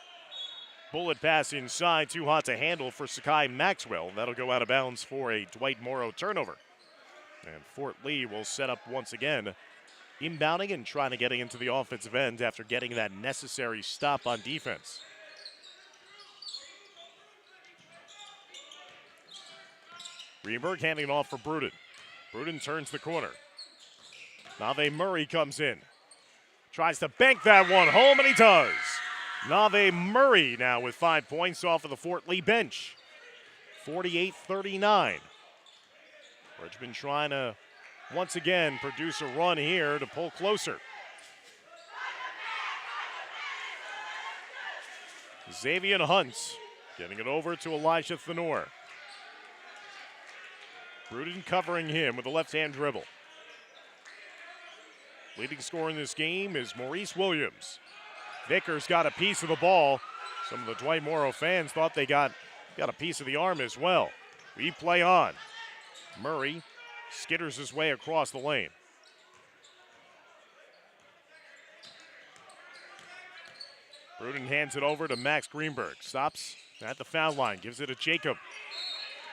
Bullet pass inside, too hot to handle for Sakai Maxwell. That'll go out of bounds for a Dwight Morrow turnover. And Fort Lee will set up once again, inbounding and trying to get into the offensive end after getting that necessary stop on defense. Greenberg handing it off for Bruden. Bruden turns the corner. Nave Murray comes in. Tries to bank that one home, and he does. Nave Murray now with 5 points off of the Fort Lee bench. 48-39. Bridgman trying to, once again, produce a run here to pull closer. Xavier Hunt getting it over to Elijah Thenor. Bruden covering him with a left-hand dribble. Leading scorer in this game is Maurice Williams. Vickers got a piece of the ball. Some of the Dwight Morrow fans thought they got a piece of the arm as well. We play on. Murray skitters his way across the lane. Bruden hands it over to Max Greenberg. Stops at the foul line, gives it to Jacob.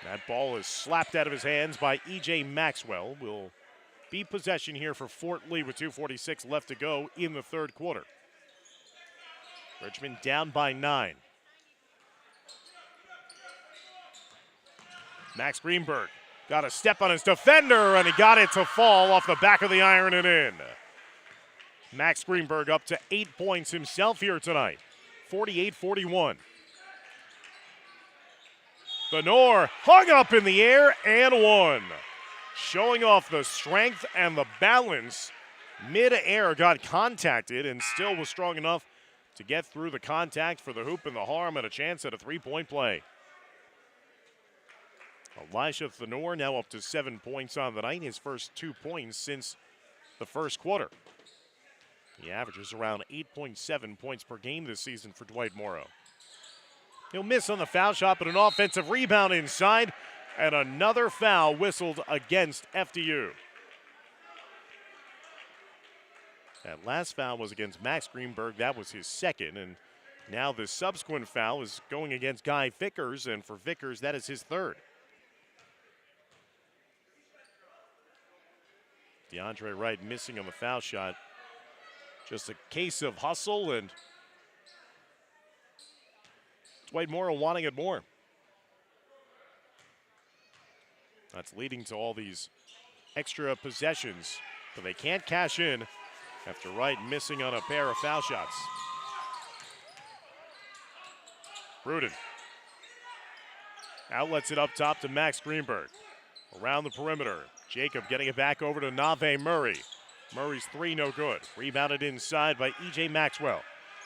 That ball is slapped out of his hands by E.J. Maxwell. Will be possession here for Fort Lee with 2:46 left to go in the third quarter. Richmond down by 9. Max Greenberg got a step on his defender, and he got it to fall off the back of the iron and in. Max Greenberg up to 8 points himself here tonight. 48-41. Thenor hung up in the air and one. Showing off the strength and the balance. Mid-air got contacted and still was strong enough to get through the contact for the hoop and the harm and a chance at a three-point play. Elijah Thenor now up to 7 points on the night, his first 2 points since the first quarter. He averages around 8.7 points per game this season for Dwight Morrow. He'll miss on the foul shot, but an offensive rebound inside, and another foul whistled against FDU. That last foul was against Max Greenberg. That was his second, and now the subsequent foul is going against Guy Vickers, and for Vickers, that is his third. DeAndre Wright missing on the foul shot. Just a case of hustle, and Dwight Morrow wanting it more. That's leading to all these extra possessions, but they can't cash in after Wright missing on a pair of foul shots. Bruden outlets it up top to Max Greenberg. Around the perimeter, Jacob getting it back over to Nave Murray. Murray's three no good. Rebounded inside by E.J. Maxwell.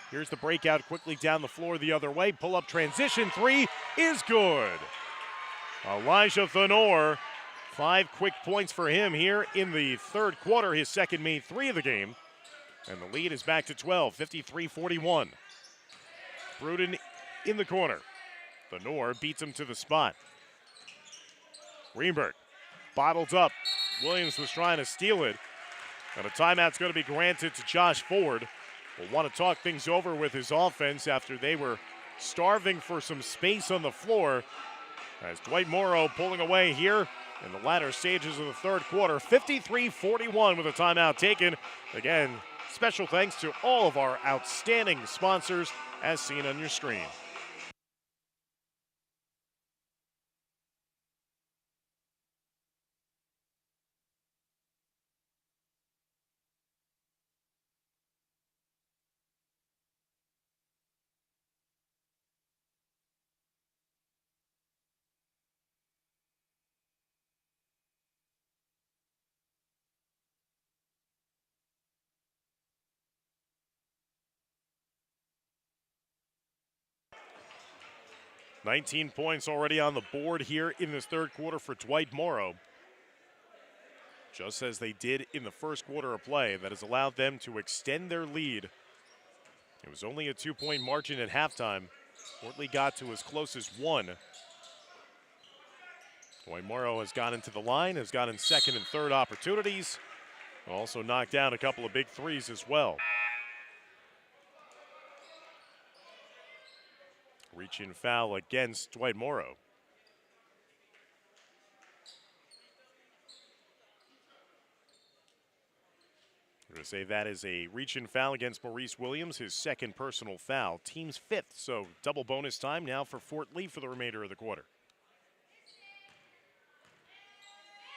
Here's the breakout quickly down the floor the other way. Pull-up transition three is good. Elijah Thenor, 5 quick points for him here in the third quarter. His second made 3 of the game. And the lead is back to 12, 53-41. Bruden in the corner. Thenor beats him to the spot. Greenberg bottled up. Williams was trying to steal it. And a timeout's going to be granted to Josh Ford. Will want to talk things over with his offense after they were starving for some space on the floor. As Dwight Morrow pulling away here in the latter stages of the third quarter. 53-41 with a timeout taken. Again, special thanks to all of our outstanding sponsors as seen on your screen. 19 points already on the board here in this third quarter for Dwight Morrow. Just as they did in the first quarter of play, that has allowed them to extend their lead. It was only a 2-point margin at halftime. Fort Lee got to as close as one. Dwight Morrow has gotten to the line, has gotten second and third opportunities. Also knocked down a couple of big threes as well. Reach-in foul against Dwight Morrow. We're going to say that is a reach-in foul against Maurice Williams, his second personal foul. Team's fifth, so double bonus time now for Fort Lee for the remainder of the quarter.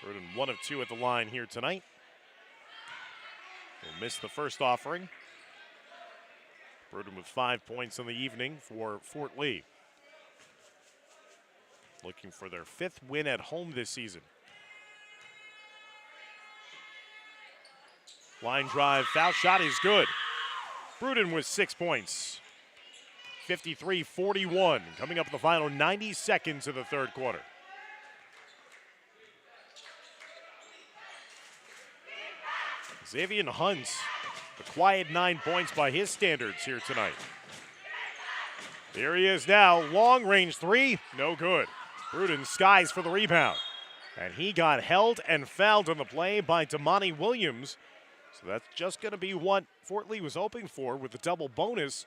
Bruton 1 of 2 at the line here tonight. Will miss the first offering. Bruton with 5 points on the evening for Fort Lee. Looking for their fifth win at home this season. Line drive, foul shot is good. Bruton with 6 points. 53-41, coming up in the final 90 seconds of the third quarter. Xavier Hunt, the quiet 9 points by his standards here tonight. Here he is now, long range three, no good. Bruton skies for the rebound. And he got held and fouled on the play by Damani Williams. So that's just going to be what Fort Lee was hoping for with the double bonus.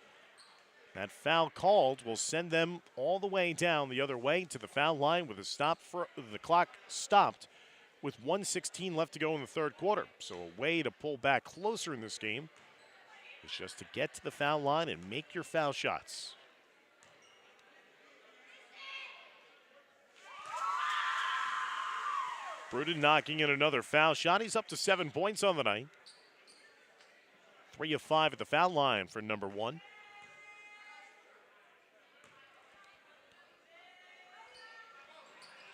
That foul called will send them all the way down the other way to the foul line with the clock stopped with 1:16 left to go in the third quarter. So a way to pull back closer in this game is just to get to the foul line and make your foul shots. Bruton knocking in another foul shot. He's up to 7 points on the night. 3 of 5 at the foul line for number 1.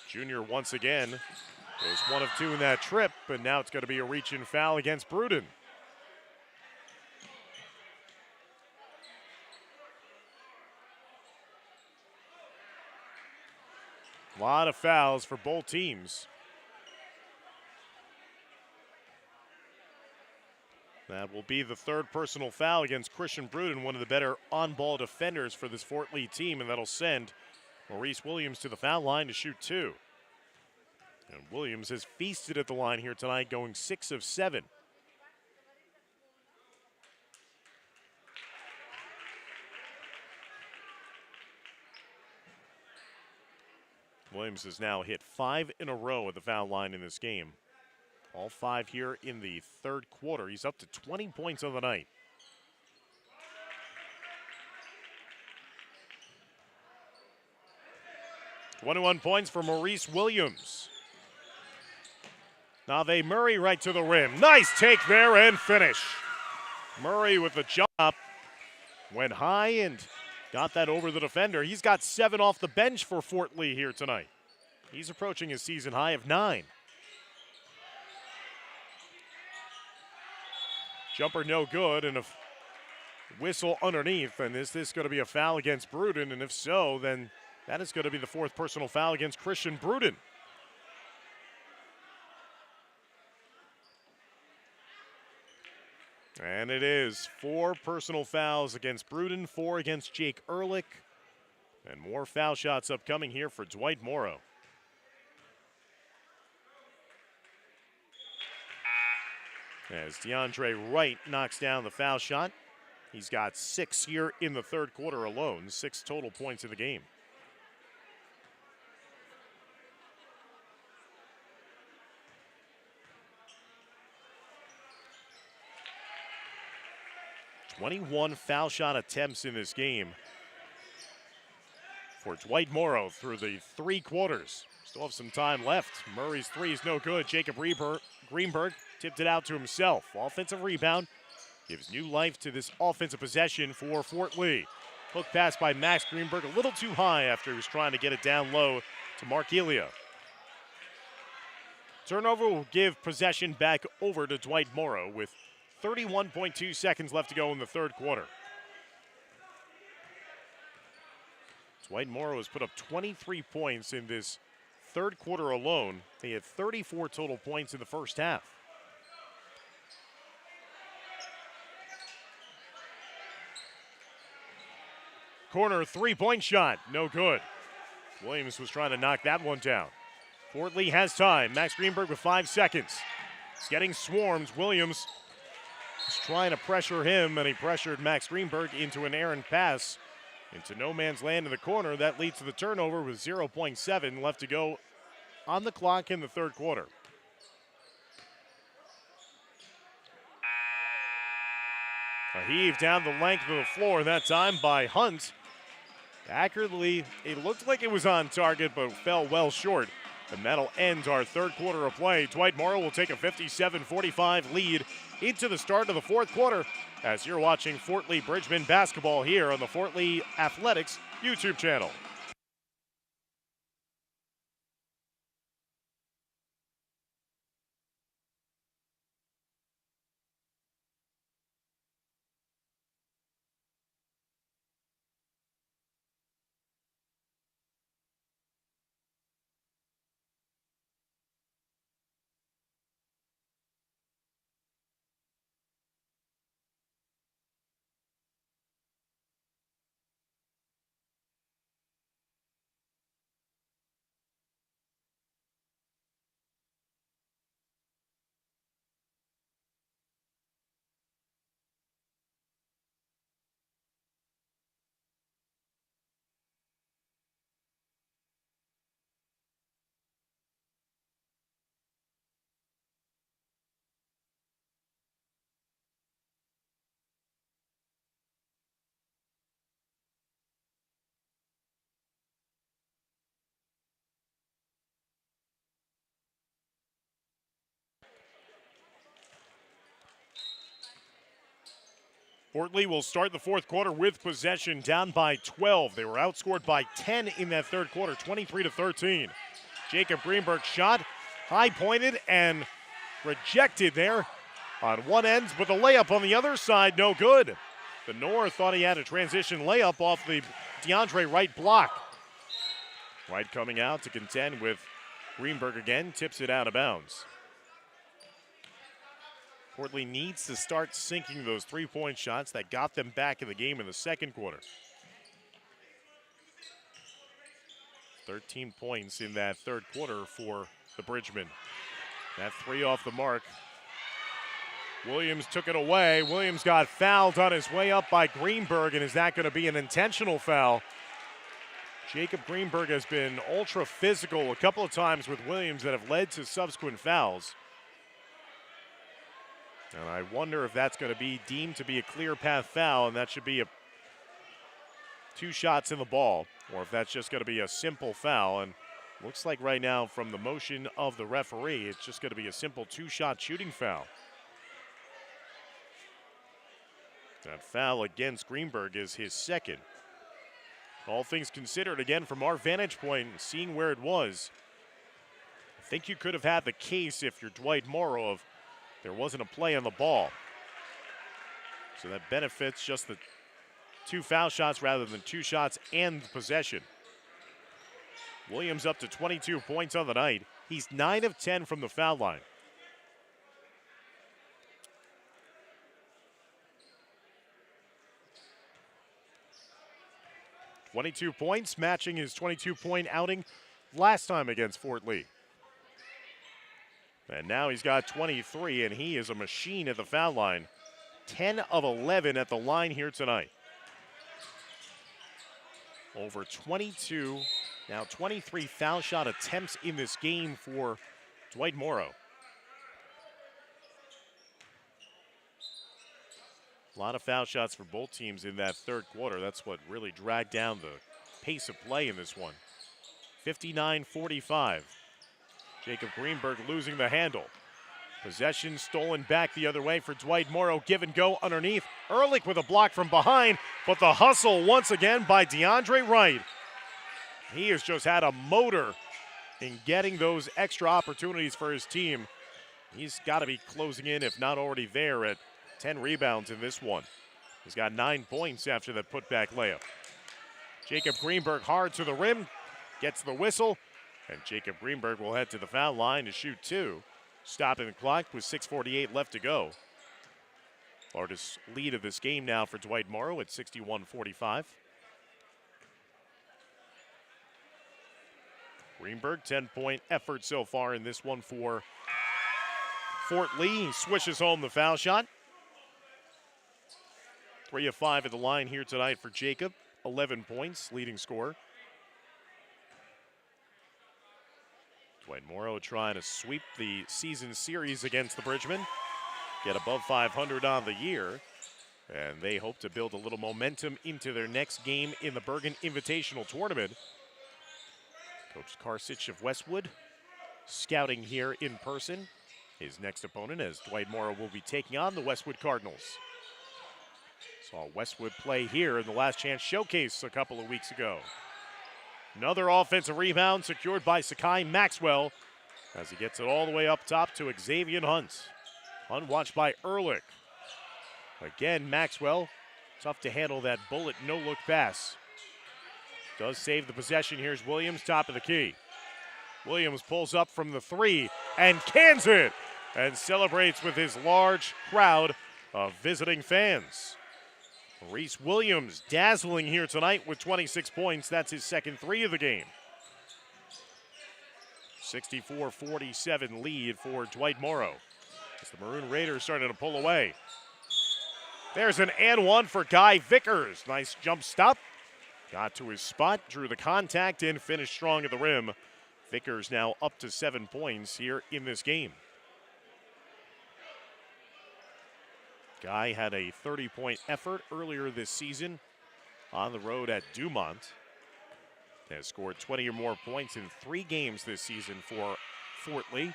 Junior once again goes 1 of 2 in that trip, but now it's going to be a reach-in foul against Bruton. A lot of fouls for both teams. That will be the third personal foul against Christian Bruton, one of the better on-ball defenders for this Fort Lee team, and that'll send Maurice Williams to the foul line to shoot 2. And Williams has feasted at the line here tonight, going 6 of 7. Williams has now hit 5 in a row at the foul line in this game. All 5 here in the third quarter. He's up to 20 points on the night. "21 points for Maurice Williams. Nave Murray right to the rim. Nice take there and finish. Murray with the jump. Went high and got that over the defender. He's got 7 off the bench for Fort Lee here tonight. He's approaching his season high of 9. Jumper no good, and a whistle underneath. And is this going to be a foul against Bruton? And if so, then that is going to be the 4th personal foul against Christian Bruton. And it is 4 personal fouls against Bruton, 4 against Jake Ehrlich. And more foul shots upcoming here for Dwight Morrow. As DeAndre Wright knocks down the foul shot. He's got 6 here in the third quarter alone, 6 total points in the game. "21 foul shot attempts in this game for Dwight Morrow through the 3 quarters. Still have some time left. Murray's 3 is no good. Jacob Greenberg tipped it out to himself. Offensive rebound gives new life to this offensive possession for Fort Lee. Hook pass by Max Greenberg, a little too high after he was trying to get it down low to Mark Elia. Turnover will give possession back over to Dwight Morrow with 31.2 seconds left to go in the third quarter. Dwight Morrow has put up 23 points in this third quarter alone. They had 34 total points in the first half. Corner three-point shot, no good. Williams was trying to knock that one down. Fort Lee has time. Max Greenberg with 5 seconds. He's getting swarmed. Williams is trying to pressure him, and he pressured Max Greenberg into an errant pass into no man's land in the corner. That leads to the turnover with 0.7 left to go on the clock in the third quarter. A heave down the length of the floor, that time by Hunt. Accurately, it looked like it was on target, but fell well short. And that'll end our third quarter of play. Dwight Morrow will take a 57-45 lead into the start of the fourth quarter as you're watching Fort Lee Bridgman basketball here on the Fort Lee Athletics YouTube channel. Fort Lee will start the fourth quarter with possession, down by 12. They were outscored by 10 in that third quarter, 23-13. Jacob Greenberg shot, high pointed and rejected there on one end, but the layup on the other side, no good. The North thought he had a transition layup off the DeAndre Wright block. Wright coming out to contend with Greenberg again, tips it out of bounds. Fort Lee needs to start sinking those three-point shots that got them back in the game in the second quarter. 13 points in that third quarter for the Bridgemen. That three off the mark. Williams took it away. Williams got fouled on his way up by Greenberg, and is that going to be an intentional foul? Jacob Greenberg has been ultra physical a couple of times with Williams that have led to subsequent fouls. And I wonder if that's going to be deemed to be a clear path foul, and that should be 2 shots in the ball, or if that's just going to be a simple foul. And looks like right now from the motion of the referee, it's just going to be a simple 2-shot shooting foul. That foul against Greenberg is his second. All things considered, again, from our vantage point, seeing where it was, I think you could have had the case if you're Dwight Morrow of there wasn't a play on the ball. So that benefits just the 2 foul shots rather than 2 shots and possession. Williams up to 22 points on the night. He's 9 of 10 from the foul line. .22 points, matching his 22-point outing last time against Fort Lee. And now he's got 23, and he is a machine at the foul line. 10 of 11 at the line here tonight. Over 22, now 23 foul shot attempts in this game for Dwight Morrow. A lot of foul shots for both teams in that third quarter. That's what really dragged down the pace of play in this one. 59-45. Jacob Greenberg losing the handle. Possession stolen back the other way for Dwight Morrow. Give and go underneath. Ehrlich with a block from behind, but the hustle once again by DeAndre Wright. He has just had a motor in getting those extra opportunities for his team. He's got to be closing in, if not already there, at 10 rebounds in this one. He's got 9 points after that putback layup. Jacob Greenberg hard to the rim, gets the whistle, and Jacob Greenberg will head to the foul line to shoot two. Stopping the clock with 6:48 left to go. Largest lead of this game now for Dwight Morrow at 61-45. Greenberg, 10-point effort so far in this one for Fort Lee. He swishes home the foul shot. 3 of 5 at the line here tonight for Jacob. 11 points, leading scorer. Dwight Morrow trying to sweep the season series against the Bridgmen. Get above 500 on the year. And they hope to build a little momentum into their next game in the Bergen Invitational Tournament. Coach Karsich of Westwood scouting here in person. His next opponent, as Dwight Morrow will be taking on the Westwood Cardinals. Saw Westwood play here in the Last Chance Showcase a couple of weeks ago. Another offensive rebound secured by Sakai Maxwell as he gets it all the way up top to Xavier Hunt. Hunt watched by Ehrlich. Again, Maxwell, tough to handle that bullet no-look pass. Does save the possession. Here's Williams, top of the key. Williams pulls up from the three and cans it and celebrates with his large crowd of visiting fans. Reese Williams dazzling here tonight with 26 points. That's his second three of the game. 64-47 lead for Dwight Morrow. As the Maroon Raiders starting to pull away. There's an and one for Guy Vickers. Nice jump stop. Got to his spot, drew the contact in, finished strong at the rim. Vickers now up to 7 points here in this game. Guy had a 30-point effort earlier this season on the road at Dumont. Has scored 20 or more points in 3 games this season for Fort Lee.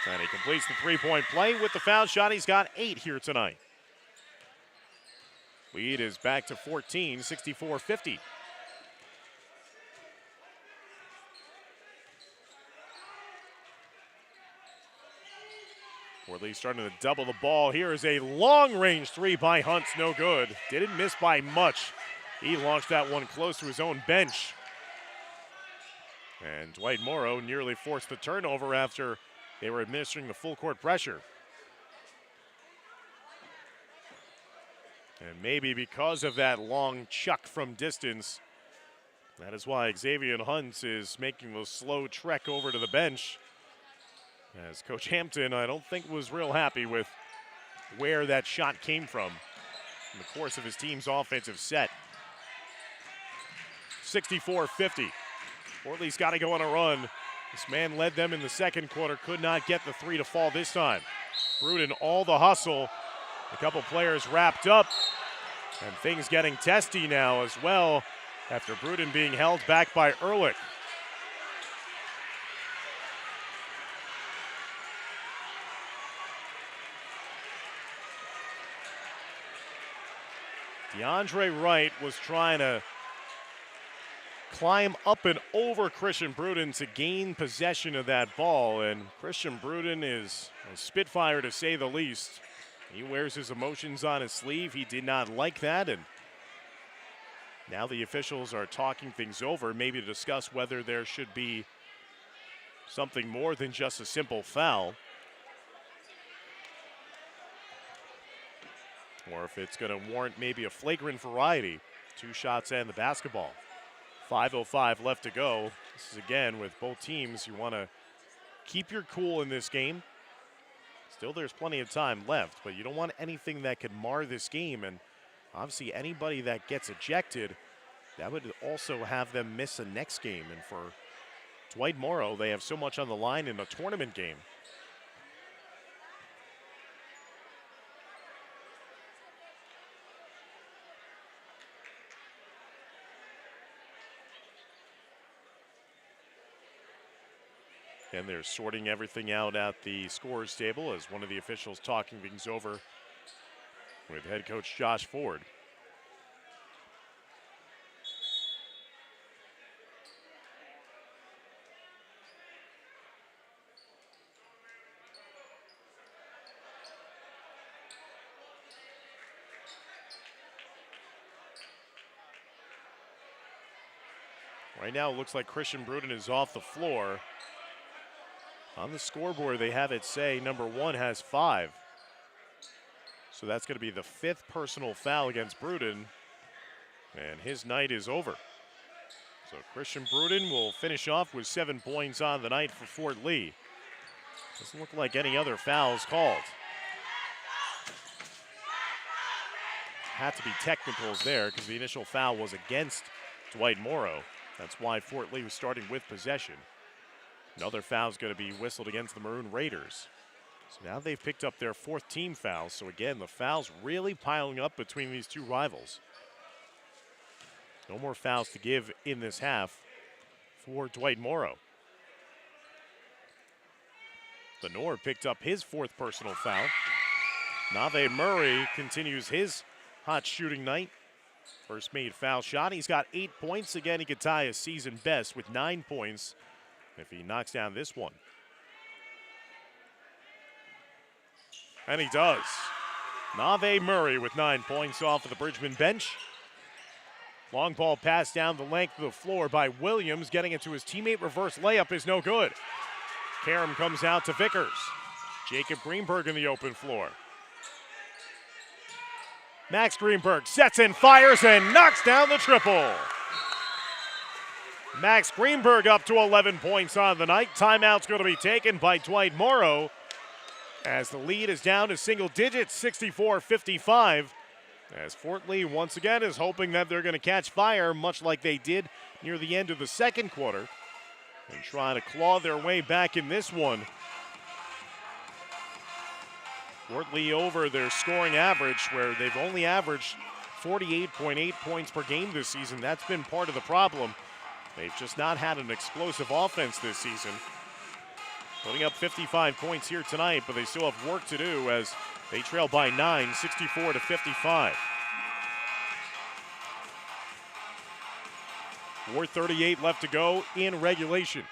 And he completes the three-point play with the foul shot. He's got 8 here tonight. Lead is back to 14, 64-50. Fort Lee starting to double the ball. Here is a long-range three by Hunt, no good. Didn't miss by much. He launched that one close to his own bench. And Dwight Morrow nearly forced the turnover after they were administering the full court pressure. And maybe because of that long chuck from distance, that is why Xavier Hunt is making the slow trek over to the bench. As Coach Hampton, I don't think, was real happy with where that shot came from in the course of his team's offensive set. 64-50. Fort Lee's got to go on a run. This man led them in the second quarter, could not get the three to fall this time. Bruden, all the hustle. A couple players wrapped up, and things getting testy now as well after Bruden being held back by Ehrlich. DeAndre Wright was trying to climb up and over Christian Bruden to gain possession of that ball, and Christian Bruden is a spitfire to say the least. He wears his emotions on his sleeve. He did not like that, and now the officials are talking things over, maybe to discuss whether there should be something more than just a simple foul, or if it's going to warrant maybe a flagrant variety. 2 shots and the basketball. 5:05 left to go. This is again with both teams. You want to keep your cool in this game. Still, there's plenty of time left, but you don't want anything that could mar this game. And obviously, anybody that gets ejected, that would also have them miss the next game. And for Dwight Morrow, they have so much on the line in a tournament game. And they're sorting everything out at the scorers table as one of the officials talking things over with head coach Josh Ford. Right now, it looks like Christian Bruden is off the floor. On the scoreboard, they have it say number 1 has 5. So that's going to be the 5th personal foul against Bruden, and his night is over. So Christian Bruden will finish off with 7 points on the night for Fort Lee. Doesn't look like any other fouls called. Had to be technicals there because the initial foul was against Dwight Morrow. That's why Fort Lee was starting with possession. Another foul is going to be whistled against the Maroon Raiders. So now they've picked up their 4th team foul. So again, the fouls really piling up between these two rivals. No more fouls to give in this half for Dwight Morrow. Lenore picked up his 4th personal foul. Nave Murray continues his hot shooting night. First made foul shot. He's got 8 points. Again, he could tie a season best with 9 points if he knocks down this one. And he does. Nave Murray with 9 points off of the Bridgman bench. Long ball pass down the length of the floor by Williams. Getting it to his teammate. Reverse layup is no good. Karam comes out to Vickers. Jacob Greenberg in the open floor. Max Greenberg sets and fires and knocks down the triple. Max Greenberg up to 11 points on the night. Timeout's going to be taken by Dwight Morrow as the lead is down to single digits, 64-55. As Fort Lee once again is hoping that they're going to catch fire, much like they did near the end of the second quarter, and try to claw their way back in this one. Fort Lee over their scoring average, where they've only averaged 48.8 points per game this season. That's been part of the problem. They've just not had an explosive offense this season. Putting up 55 points here tonight, but they still have work to do as they trail by 9, 64-55. 4:38 left to go in regulation.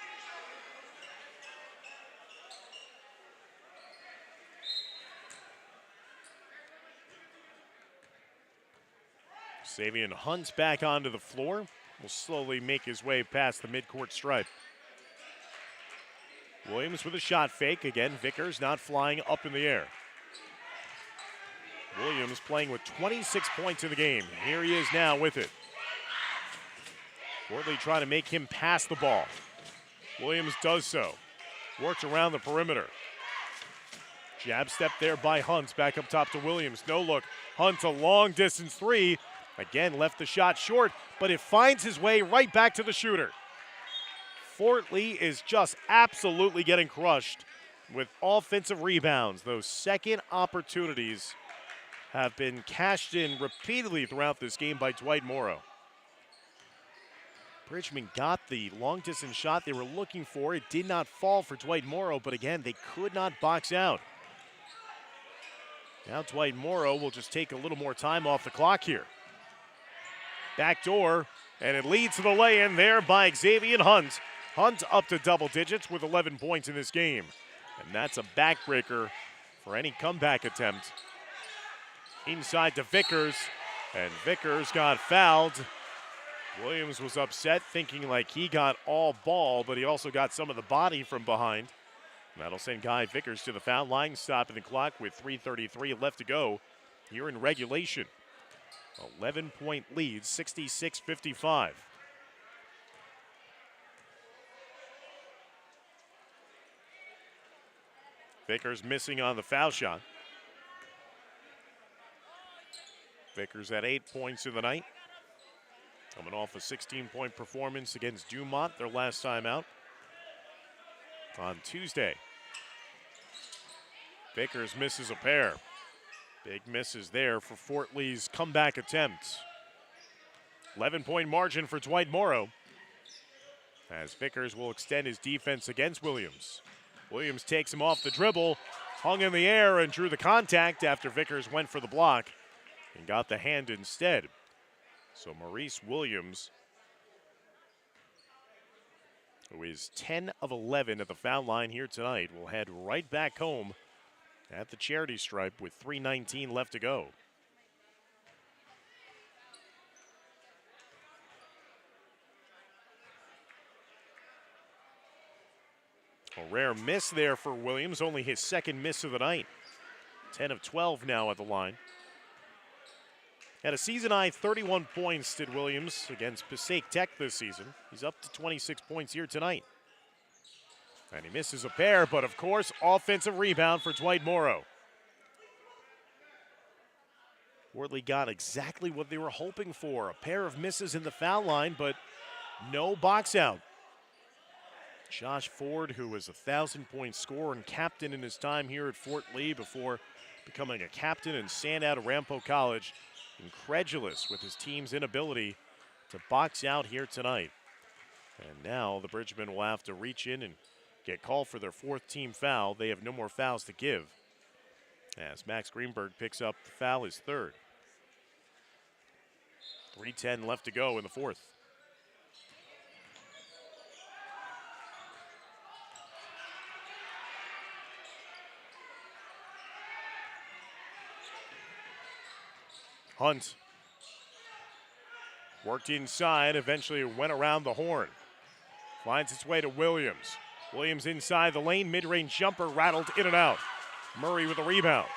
Savion Hunt's back onto the floor. Will slowly make his way past the midcourt stripe. Williams with a shot fake. Again, Vickers not flying up in the air. Williams playing with 26 points in the game. Here he is now with it. Fort Lee trying to make him pass the ball. Williams does so. Works around the perimeter. Jab step there by Hunt. Back up top to Williams. No look. Hunt a long distance 3. Again, left the shot short, but it finds his way right back to the shooter. Fort Lee is just absolutely getting crushed with offensive rebounds. Those second opportunities have been cashed in repeatedly throughout this game by Dwight Morrow. Bridgman got the long distance shot they were looking for. It did not fall for Dwight Morrow, but again, they could not box out. Now Dwight Morrow will just take a little more time off the clock here. Back door, and it leads to the lay-in there by Xavier Hunt. Hunt up to double digits with 11 points in this game. And that's a backbreaker for any comeback attempt. Inside to Vickers, and Vickers got fouled. Williams was upset, thinking like he got all ball, but he also got some of the body from behind. And that'll send Guy Vickers to the foul line, stopping the clock with 3:33 left to go here in regulation. 11-point lead, 66-55. Vickers missing on the foul shot. Vickers at 8 points in the night. Coming off a 16-point performance against Dumont, their last time out on Tuesday. Vickers misses a pair. Big misses there for Fort Lee's comeback attempt. 11-point margin for Dwight Morrow, as Vickers will extend his defense against Williams. Williams takes him off the dribble, hung in the air and drew the contact after Vickers went for the block and got the hand instead. So Maurice Williams, who is 10 of 11 at the foul line here tonight, will head right back home at the charity stripe with 3:19 left to go. A rare miss there for Williams, only his second miss of the night. 10 of 12 now at the line. Had a season-high 31 points, did Williams, against Passaic Tech this season. He's up to 26 points here tonight. And he misses a pair, but of course, offensive rebound for Dwight Morrow. Fort Lee got exactly what they were hoping for. A pair of misses in the foul line, but no box out. Josh Ford, who was a 1,000-point scorer and captain in his time here at Fort Lee before becoming a captain and standout at Rampo College, incredulous with his team's inability to box out here tonight. And now the Bridgemen will have to reach in and get called for their fourth team foul. They have no more fouls to give, as Max Greenberg picks up the foul, his third. 3:10 left to go in the fourth. Hunt worked inside, eventually went around the horn. Finds its way to Williams. Williams inside the lane, mid-range jumper rattled in and out. Murray with a rebound.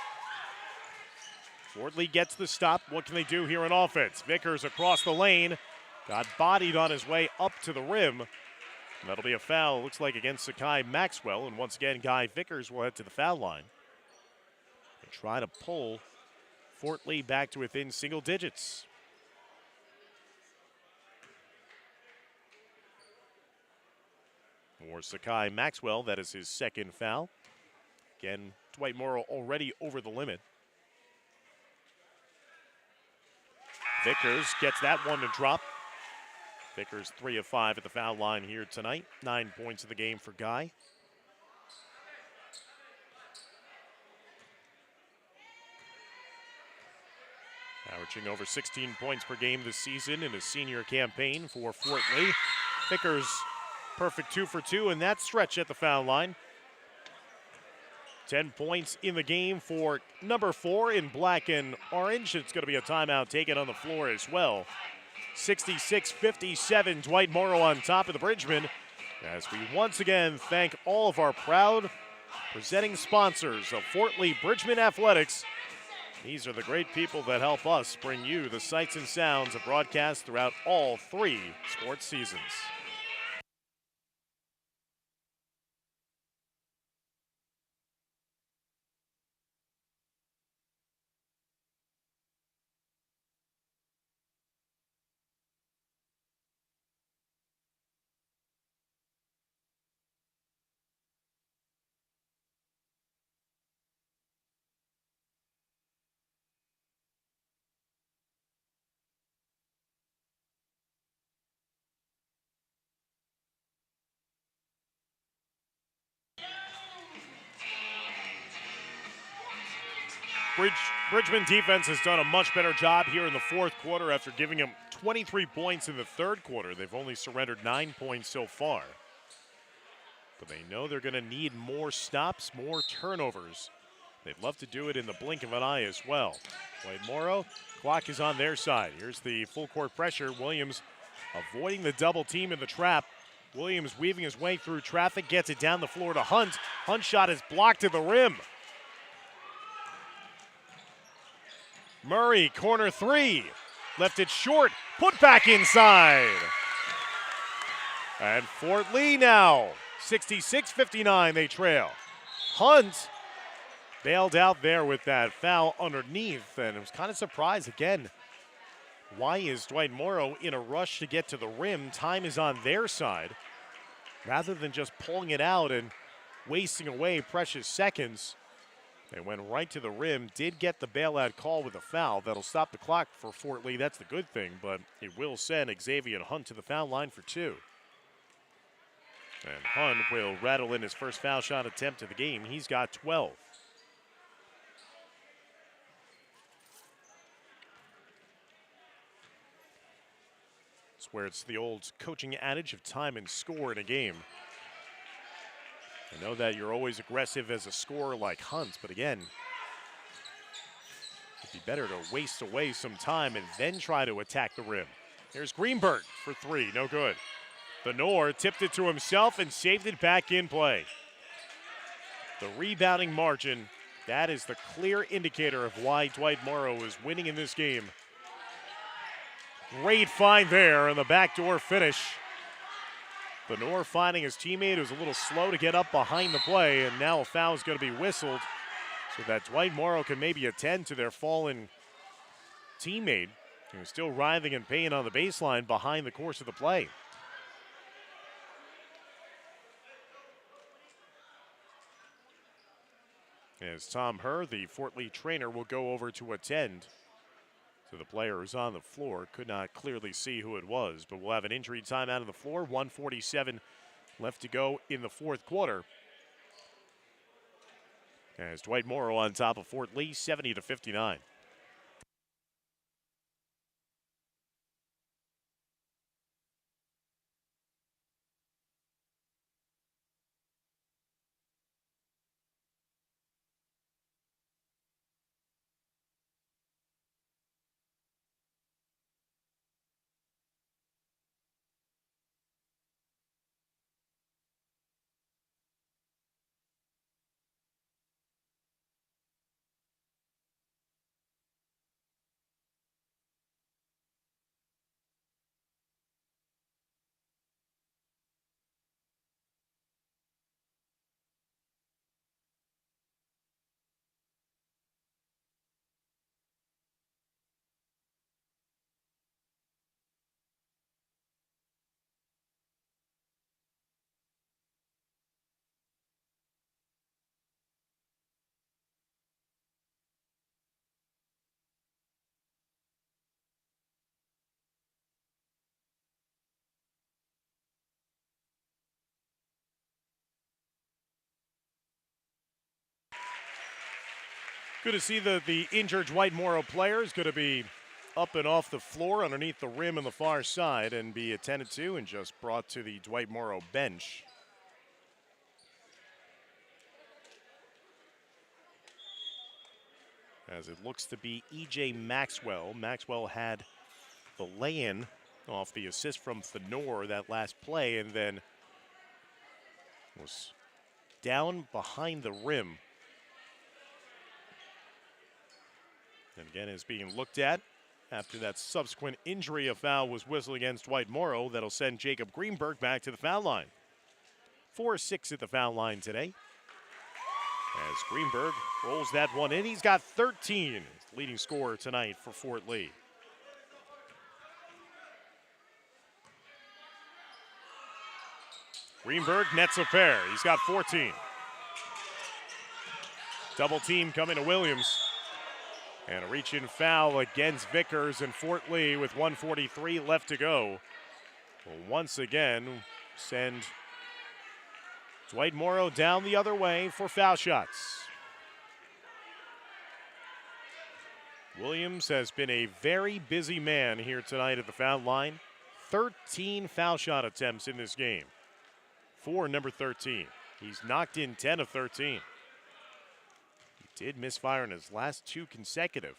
Fort Lee gets the stop. What can they do here on offense? Vickers across the lane. Got bodied on his way up to the rim. And that'll be a foul, looks like, against Sakai Maxwell. And once again, Guy Vickers will head to the foul line and try to pull Fort Lee back to within single digits. For Sakai Maxwell, that is his second foul. Again, Dwight Morrow already over the limit. Vickers gets that one to drop. Vickers 3 of 5 at the foul line here tonight. 9 points of the game for Guy. Averaging over 16 points per game this season in his senior campaign for Fort Lee. Vickers perfect 2 for 2 in that stretch at the foul line. 10 points in the game for number 4 in black and orange. It's going to be a timeout taken on the floor as well. 66-57, Dwight Morrow on top of the Bridgemen, as we once again thank all of our proud presenting sponsors of Fort Lee Bridgemen Athletics. These are the great people that help us bring you the sights and sounds of broadcasts throughout all 3 sports seasons. Bridgeman defense has done a much better job here in the fourth quarter after giving them 23 points in the third quarter. They've only surrendered 9 points so far. But they know they're going to need more stops, more turnovers. They'd love to do it in the blink of an eye as well. Dwight Morrow, clock is on their side. Here's the full court pressure. Williams avoiding the double team in the trap. Williams weaving his way through traffic, gets it down the floor to Hunt. Hunt's shot is blocked to the rim. Murray, corner 3, left it short, put back inside. And Fort Lee now, 66-59, they trail. Hunt bailed out there with that foul underneath, and I was kind of surprised again. Why is Dwight Morrow in a rush to get to the rim? Time is on their side. Rather than just pulling it out and wasting away precious seconds, they went right to the rim, did get the bailout call with a foul. That'll stop the clock for Fort Lee. That's the good thing, but it will send Xavier Hunt to the foul line for 2. And Hunt will rattle in his first foul shot attempt of the game. He's got 12. It's where it's the old coaching adage of time and score in a game. I know that you're always aggressive as a scorer like Hunt, but again, it'd be better to waste away some time and then try to attack the rim. Here's Greenberg for 3, no good. Benor tipped it to himself and saved it back in play. The rebounding margin, that is the clear indicator of why Dwight Morrow is winning in this game. Great find there and the backdoor finish. Benor finding his teammate who's a little slow to get up behind the play, and now a foul is going to be whistled so that Dwight Morrow can maybe attend to their fallen teammate who's still writhing in pain on the baseline behind the course of the play. As Tom Herr, the Fort Lee trainer, will go over to attend to the player who's on the floor. Could not clearly see who it was, but we'll have an injury timeout on the floor. 1:47 left to go in the fourth quarter. As Dwight Morrow on top of Fort Lee, 70-59. Good to see that the injured Dwight Morrow player is going to be up and off the floor underneath the rim on the far side and be attended to and just brought to the Dwight Morrow bench. As it looks to be E.J. Maxwell. Maxwell had the lay-in off the assist from Fenor that last play and then was down behind the rim. And again is being looked at after that subsequent injury. A foul was whistled against Dwight Morrow. That'll send Jacob Greenberg back to the foul line. 4-6 at the foul line today. As Greenberg rolls that one in, he's got 13. Leading scorer tonight for Fort Lee. Greenberg nets a pair. He's got 14. Double team coming to Williams. And a reach-in foul against Vickers and Fort Lee with 1:43 left to go. Will once again send Dwight Morrow down the other way for foul shots. Williams has been a very busy man here tonight at the foul line. 13 foul shot attempts in this game for number 13. He's knocked in 10 of 13. He did misfire in his last two consecutive.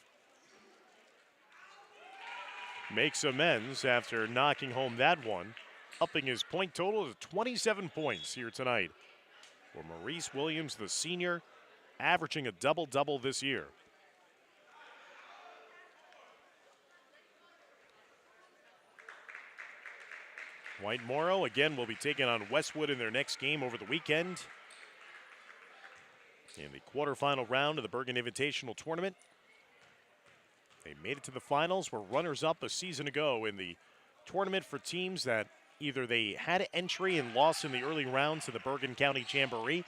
Makes amends after knocking home that one, upping his point total to 27 points here tonight for Maurice Williams, the senior, averaging a double-double this year. Dwight Morrow, again, will be taking on Westwood in their next game over the weekend in the quarterfinal round of the Bergen Invitational Tournament. They made it to the finals, were runners-up a season ago in the tournament for teams that either they had entry and lost in the early rounds to the Bergen County Jamboree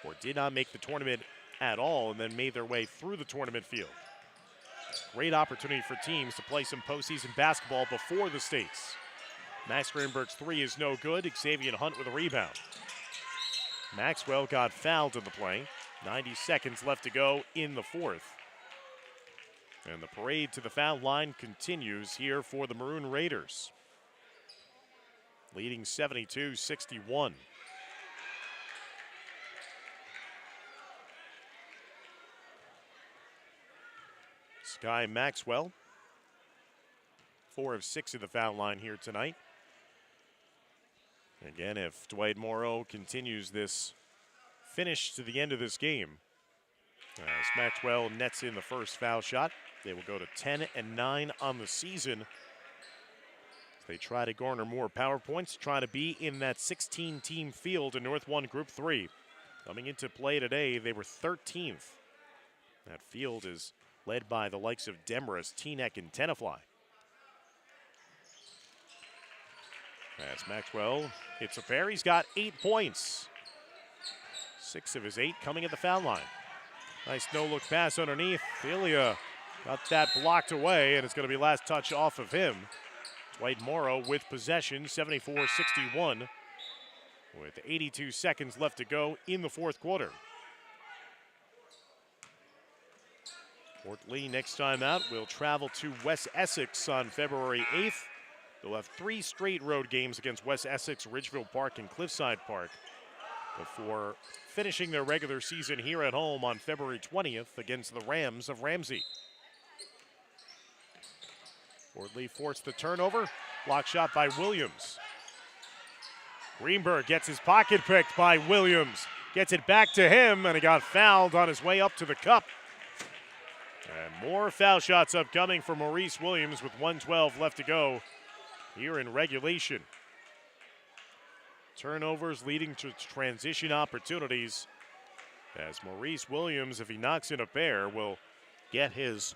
or did not make the tournament at all and then made their way through the tournament field. Great opportunity for teams to play some postseason basketball before the states. Max Greenberg's three is no good. Xavier Hunt with a rebound. Maxwell got fouled in the play. 90 seconds left to go in the fourth. And the parade to the foul line continues here for the Maroon Raiders, leading 72-61. Sky Maxwell, 4 of 6 at the foul line here tonight. Again, if Dwight Morrow continues this finish to the end of this game. As Maxwell nets in the first foul shot, they will go to 10-9 on the season. They try to garner more power points, try to be in that 16-team field in North 1 Group 3. Coming into play today, they were 13th. That field is led by the likes of Demarest, Teaneck, and Tenafly. As Maxwell hits a pair, he's got 8 points. 6 of his 8 coming at the foul line. Nice no-look pass underneath. Ilya got that blocked away, and it's going to be last touch off of him. Dwight Morrow with possession, 74-61, with 82 seconds left to go in the fourth quarter. Fort Lee next time out will travel to West Essex on February 8th. They'll have 3 straight road games against West Essex, Ridgeville Park, and Cliffside Park before finishing their regular season here at home on February 20th against the Rams of Ramsey. Fort Lee forced the turnover. Block shot by Williams. Greenberg gets his pocket picked by Williams. Gets it back to him, and he got fouled on his way up to the cup. And more foul shots upcoming for Maurice Williams with 1:12 left to go here in regulation. Turnovers leading to transition opportunities, as Maurice Williams, if he knocks in a pair, will get his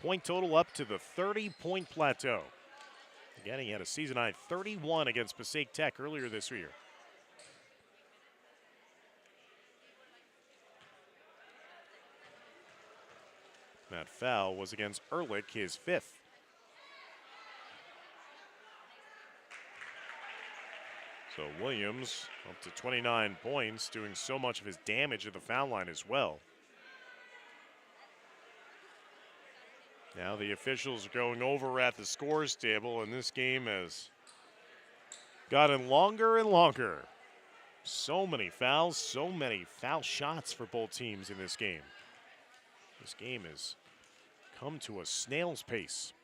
point total up to the 30-point plateau. Again, he had a season-high 31 against Passaic Tech earlier this year. That foul was against Ehrlich, his 5th. So Williams up to 29 points, doing so much of his damage at the foul line as well. Now the officials are going over at the scores table, and this game has gotten longer and longer. So many fouls, so many foul shots for both teams in this game. This game has come to a snail's pace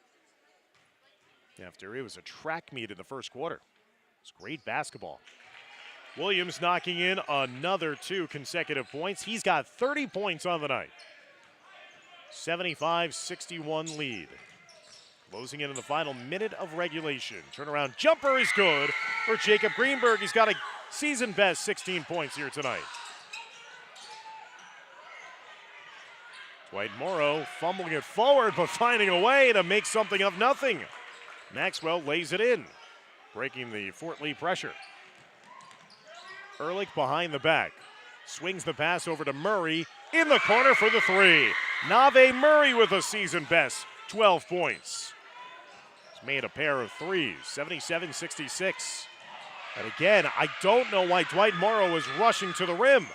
after it was a track meet in the first quarter. It's great basketball. Williams knocking in another 2 consecutive points. He's got 30 points on the night. 75-61 lead. Closing in the final minute of regulation. Turnaround jumper is good for Jacob Greenberg. He's got a season best 16 points here tonight. Dwight Morrow fumbling it forward, but finding a way to make something of nothing. Maxwell lays it in, breaking the Fort Lee pressure. Ehrlich behind the back. Swings the pass over to Murray in the corner for the 3. Nave Murray with a season best 12 points. He's made a pair of 3s, 77-66. And again, I don't know why Dwight Morrow is rushing to the rim.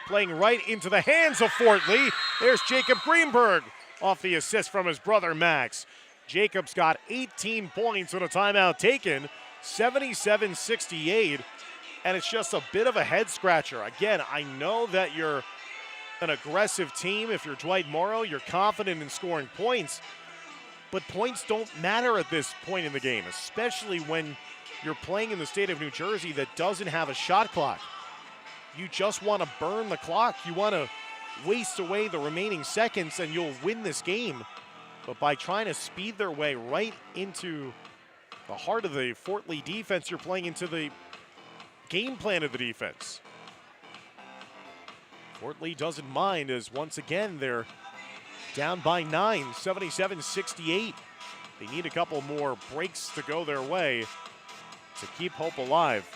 Playing right into the hands of Fort Lee. There's Jacob Greenberg off the assist from his brother Max. Jacob's got 18 points on a timeout taken, 77-68. And it's just a bit of a head scratcher. Again, I know that you're an aggressive team. If you're Dwight Morrow, you're confident in scoring points. But points don't matter at this point in the game, especially when you're playing in the state of New Jersey that doesn't have a shot clock. You just want to burn the clock. You want to waste away the remaining seconds and you'll win this game. But by trying to speed their way right into the heart of the Fort Lee defense, you're playing into the game plan of the defense. Fort Lee doesn't mind, as once again they're down by 9, 77-68. They need a couple more breaks to go their way to keep hope alive.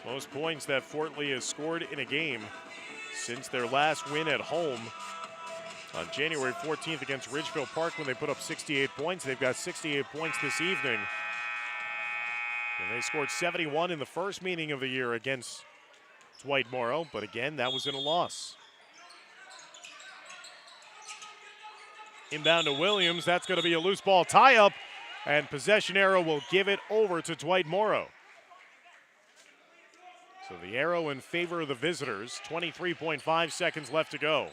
Most points that Fort Lee has scored in a game since their last win at home on January 14th against Ridgeville Park when they put up 68 points. They've got 68 points this evening. And they scored 71 in the first meeting of the year against Dwight Morrow, but again, that was in a loss. Inbound to Williams. That's going to be a loose ball tie-up, and possession arrow will give it over to Dwight Morrow. So the arrow in favor of the visitors, 23.5 seconds left to go.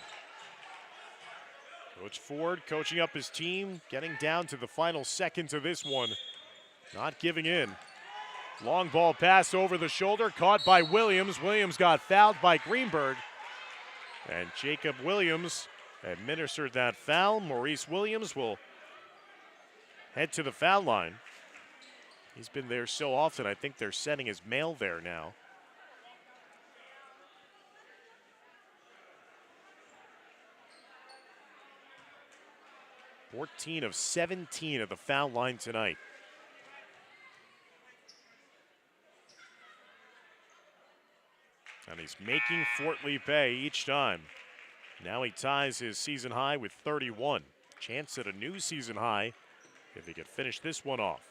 Coach Ford coaching up his team, getting down to the final seconds of this one. Not giving in. Long ball pass over the shoulder, caught by Williams. Williams got fouled by Greenberg. And Jacob Williams administered that foul. Maurice Williams will head to the foul line. He's been there so often, I think they're setting his mail there now. (14 of 17 at the foul line tonight. And he's making Fort Lee pay each time. Now he ties his season high with 31. Chance at a new season high if he could finish this one off.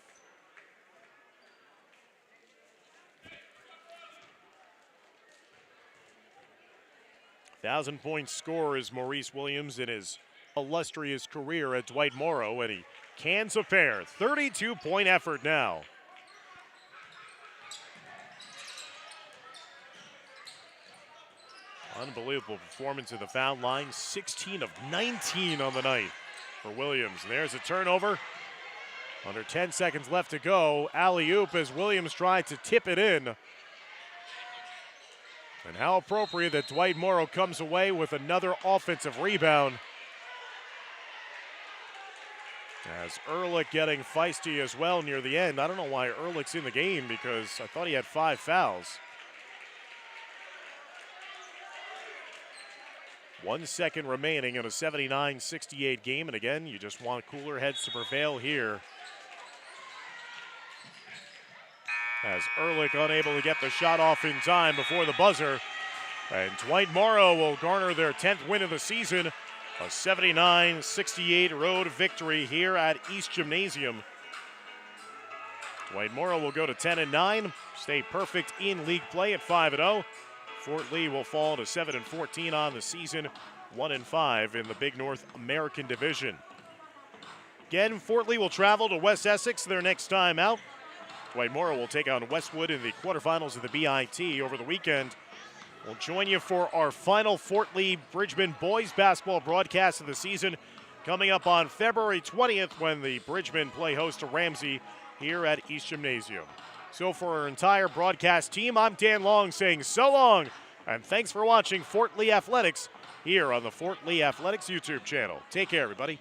Thousand-point scorer is Maurice Williams in his illustrious career at Dwight Morrow, and he cans a pair. 32-point effort now. Unbelievable performance at the foul line. 16 of 19 on the night for Williams. And there's a turnover. Under 10 seconds left to go. Alley-oop as Williams tried to tip it in. And how appropriate that Dwight Morrow comes away with another offensive rebound. As Ehrlich getting feisty as well near the end. I don't know why Ehrlich's in the game because I thought he had 5 fouls. 1 second remaining in a 79-68 game. And again, you just want cooler heads to prevail here. As Ehrlich unable to get the shot off in time before the buzzer. And Dwight Morrow will garner their 10th win of the season. A 79-68 road victory here at East Gymnasium. Dwight Morrow will go to 10-9, stay perfect in league play at 5-0. Fort Lee will fall to 7-14 on the season, 1-5 in the Big North American Division. Again, Fort Lee will travel to West Essex their next time out. Dwight Morrow will take on Westwood in the quarterfinals of the BIT over the weekend. We'll join you for our final Fort Lee Bridgman boys basketball broadcast of the season coming up on February 20th when the Bridgman play host to Ramsey here at East Gymnasium. So for our entire broadcast team, I'm Dan Long saying so long, and thanks for watching Fort Lee Athletics here on the Fort Lee Athletics YouTube channel. Take care, everybody.